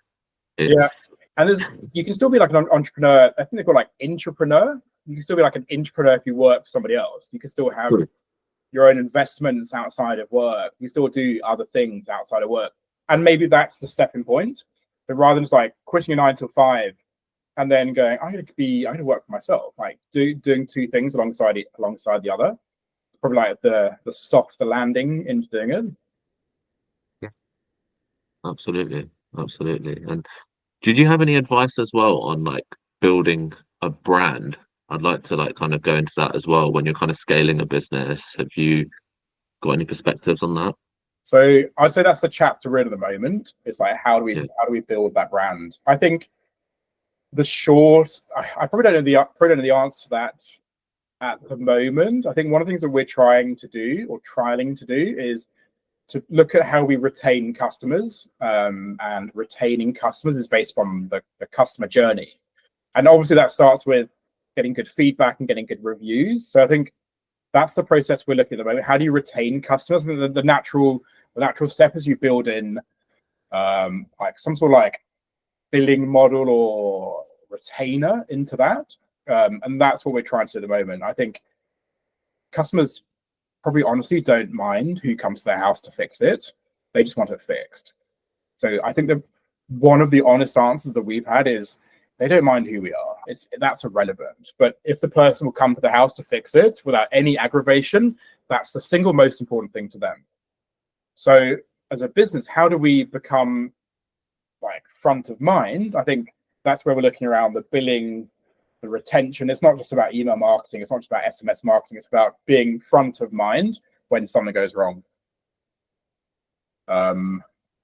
it's and you can still be like an entrepreneur. I think they're called like intrapreneur. You can still be like an intrapreneur if you work for somebody else. You can still have your own investments outside of work. You still do other things outside of work. And maybe that's the stepping point. But rather than just like quitting a 9 to 5 and then going, I'm gonna work for myself, like doing two things alongside the other. Probably like the soft landing into doing it. Yeah, absolutely. And did you have any advice as well on like building a brand? I'd like to like kind of go into that as well when you're kind of scaling a business. Have you got any perspectives on that? So I'd say that's the chapter we're in at the moment. It's like how do we build that brand? I think I probably don't know the answer to that at the moment. I think one of the things that we're trialing to do is to look at how we retain customers, and retaining customers is based on the customer journey. And obviously that starts with getting good feedback and getting good reviews. So I think that's the process we're looking at the moment. How do you retain customers? And the natural step is you build in like some sort of like billing model or retainer into that. And that's what we're trying to do at the moment. I think customers probably honestly don't mind who comes to their house to fix it. They just want it fixed. So I think that one of the honest answers that we've had is they don't mind who we are. That's irrelevant. But if the person will come to the house to fix it without any aggravation, that's the single most important thing to them. So as a business, how do we become like front of mind? I think that's where we're looking around the billing, the retention. It's not just about email marketing. It's not just about SMS marketing. It's about being front of mind when something goes wrong.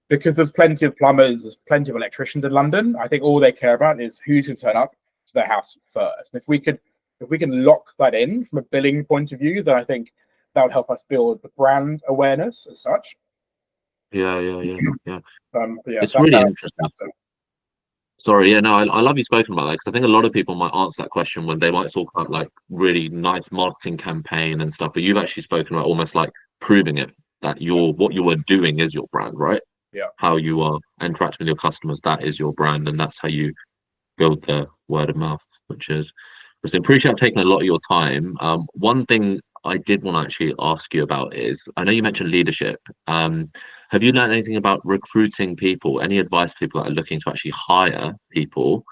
Because there's plenty of plumbers, there's plenty of electricians in London. I think all they care about is who's going to turn up to their house first. And if we can lock that in from a billing point of view, then I think that would help us build the brand awareness as such. Yeah. It's really interesting. Sorry, yeah, no, I love you spoken about that, because I think a lot of people might answer that question when they might talk about like really nice marketing campaign and stuff, but you've actually spoken about almost like proving it that what you are doing is your brand, right? Yeah. How you are interacting with your customers, that is your brand, and that's how you build the word of mouth, which is I appreciate taking a lot of your time. One thing I did want to actually ask you about is, I know you mentioned leadership. Have you learned anything about recruiting people? Any advice for people that are looking to actually hire people?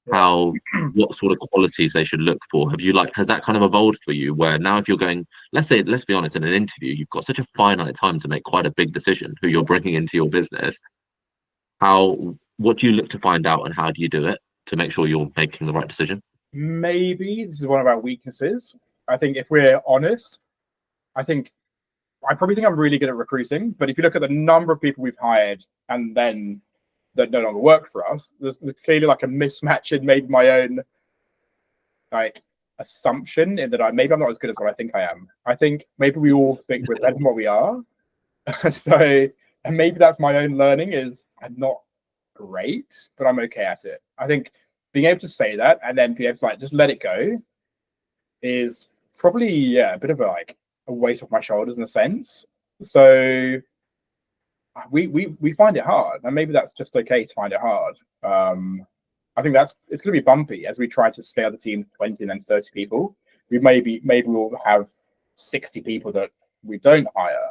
What sort of qualities they should look for? Has that kind of evolved for you, where now if you're going, let's be honest, in an interview, you've got such a finite time to make quite a big decision who you're bringing into your business. What do you look to find out, and how do you do it to make sure you're making the right decision? Maybe this is one of our weaknesses. I think if we're honest, I probably think I'm really good at recruiting, but if you look at the number of people we've hired and then that no longer work for us, there's clearly like a mismatch in maybe my own like assumption in that maybe I'm not as good as what I think I am. I think maybe we all think we're better than what we are. So, and maybe that's my own learning, is I'm not great, but I'm okay at it. I think being able to say that and then be able to like just let it go is probably a bit of a weight off my shoulders in a sense. So we find it hard, and maybe that's just okay to find it hard. I think it's going to be bumpy as we try to scale the team to 20 and then 30 people. Maybe we'll have 60 people that we don't hire.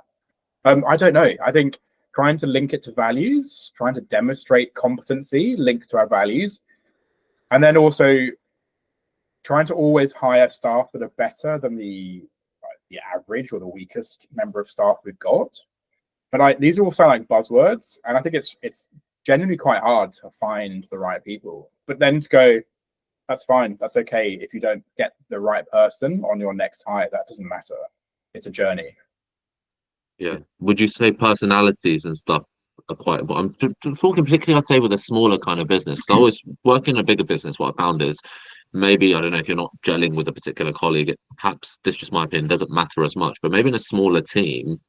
I don't know. I think trying to link it to values, trying to demonstrate competency linked to our values, and then also trying to always hire staff that are better than the average or the weakest member of staff we've got. But these all sound like buzzwords, and I think it's genuinely quite hard to find the right people. But then to go, that's fine, that's okay. If you don't get the right person on your next hire, that doesn't matter. It's a journey. Yeah. Would you say personalities and stuff are quite important? I'm talking particularly, I'd say, with a smaller kind of business. Because I always work in a bigger business. What I found is maybe, I don't know, if you're not gelling with a particular colleague, perhaps this is just my opinion, doesn't matter as much. But maybe in a smaller team,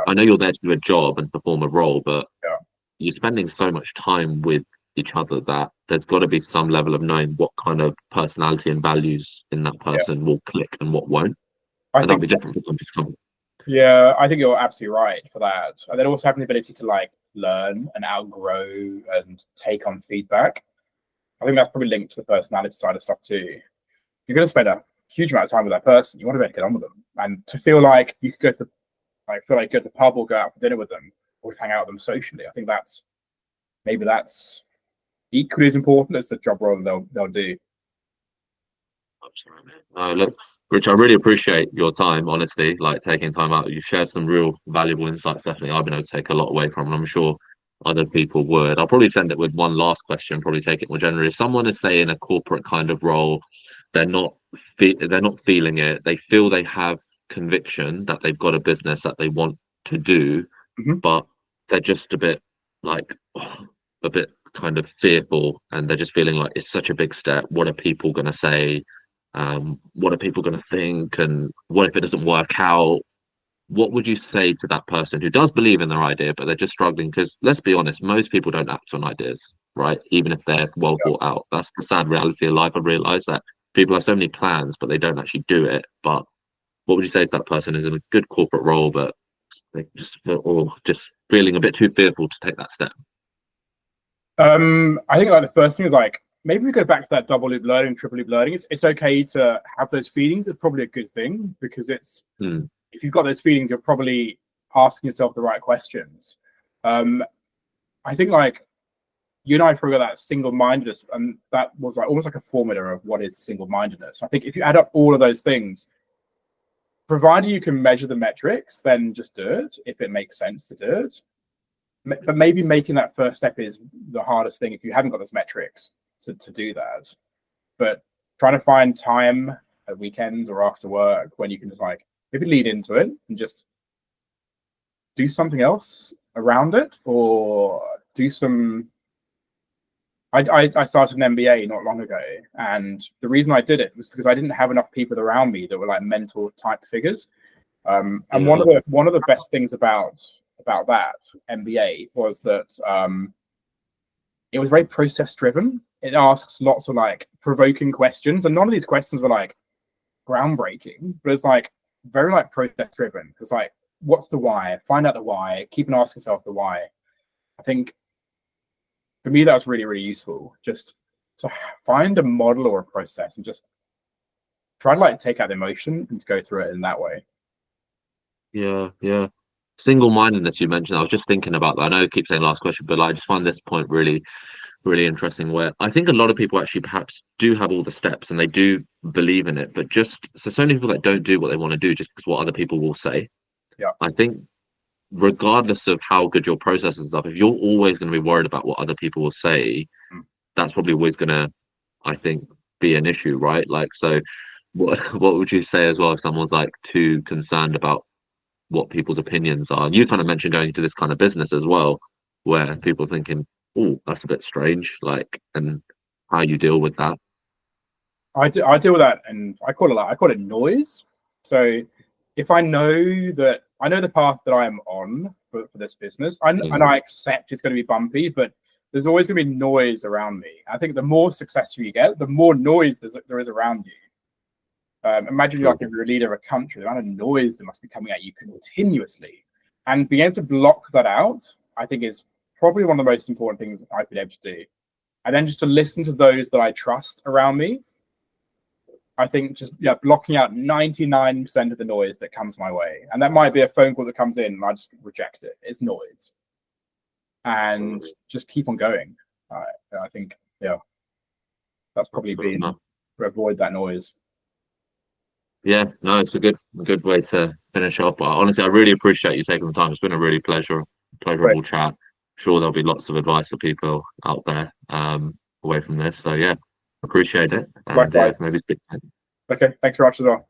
I know you're there to do a job and perform a role, but you're spending so much time with each other that there's got to be some level of knowing what kind of personality and values in that person will click and what won't. And that'll be different for company to company. Yeah, I think you're absolutely right for that. And then also having the ability to like learn and outgrow and take on feedback. I think that's probably linked to the personality side of stuff too. You're going to spend a huge amount of time with that person. You want to be able to get on with them, and to feel like you could go to the, feel like go to the pub or go out for dinner with them or hang out with them socially. I think that's equally as important as the job role they'll do. Absolutely. Look, Rich, I really appreciate your time, honestly, like taking time out. You shared some real valuable insights. Definitely, I've been able to take a lot away from, and I'm sure other people would. I'll probably send it with one last question, probably take it more generally. If someone is, say, in a corporate kind of role, they're not feeling it, they feel they have conviction that they've got a business that they want to do, but they're just a bit kind of fearful, and they're just feeling like it's such a big step. What are people going to say? What are people going to think? And what if it doesn't work out? What would you say to that person who does believe in their idea, but they're just struggling? Because let's be honest, most people don't act on ideas, right? Even if they're well thought out. That's the sad reality of life. I realize that people have so many plans, but they don't actually do it. But what would you say to that person who's in a good corporate role, but they just feeling a bit too fearful to take that step? I think like the first thing is like, maybe we go back to that double loop learning, triple loop learning. It's okay to have those feelings. It's probably a good thing, because it's if you've got those feelings, you're probably asking yourself the right questions. I think like you and I probably got that single-mindedness, and that was like almost like a formula of what is single-mindedness. I think if you add up all of those things, provided you can measure the metrics, then just do it if it makes sense to do it. But maybe making that first step is the hardest thing if you haven't got those metrics to do that. But trying to find time at weekends or after work when you can just like maybe lead into it and just do something else around it, or do some. I started an MBA not long ago, and the reason I did it was because I didn't have enough people around me that were like mentor type figures. And one of the best things about that MBA was that it was very process driven. It asks lots of like provoking questions, and none of these questions were like groundbreaking, but it's like very like process driven. It's like, what's the why? Find out the why. Keep on asking yourself the why. I think for me that was really, really useful, just to find a model or a process and just try to like take out the emotion and to go through it in that way. Yeah. Single-mindedness, you mentioned. I was just thinking about that. I know I keep saying last question, but I just find this point really, really interesting, where I think a lot of people actually perhaps do have all the steps and they do believe in it, but just so many people that don't do what they want to do just because what other people will say. I think regardless of how good your process and stuff, if you're always going to be worried about what other people will say, that's probably always going to, I think, be an issue, right? Like, so what would you say as well if someone's like too concerned about what people's opinions are? And you kind of mentioned going into this kind of business as well, where people are thinking, oh, that's a bit strange, like, and how you deal with that. I deal with that, and I call it noise. So if I know the path that I am on for this business, and I accept it's going to be bumpy, but there's always going to be noise around me. I think the more successful you get, the more noise there is around you. Imagine like if you're a leader of a country, the amount of noise that must be coming at you continuously, and being able to block that out, I think is probably one of the most important things I've been able to do. And then just to listen to those that I trust around me. I think just blocking out 99% of the noise that comes my way. And that might be a phone call that comes in and I just reject it. It's noise. and just keep on going. I think, yeah, that's probably been to avoid that noise. Yeah, no, it's a good way to finish up. Honestly, I really appreciate you taking the time. It's been a really pleasurable chat. I'm sure there'll be lots of advice for people out there away from this. So yeah, appreciate it. And Likewise. maybe speak. Okay, thanks very much as well.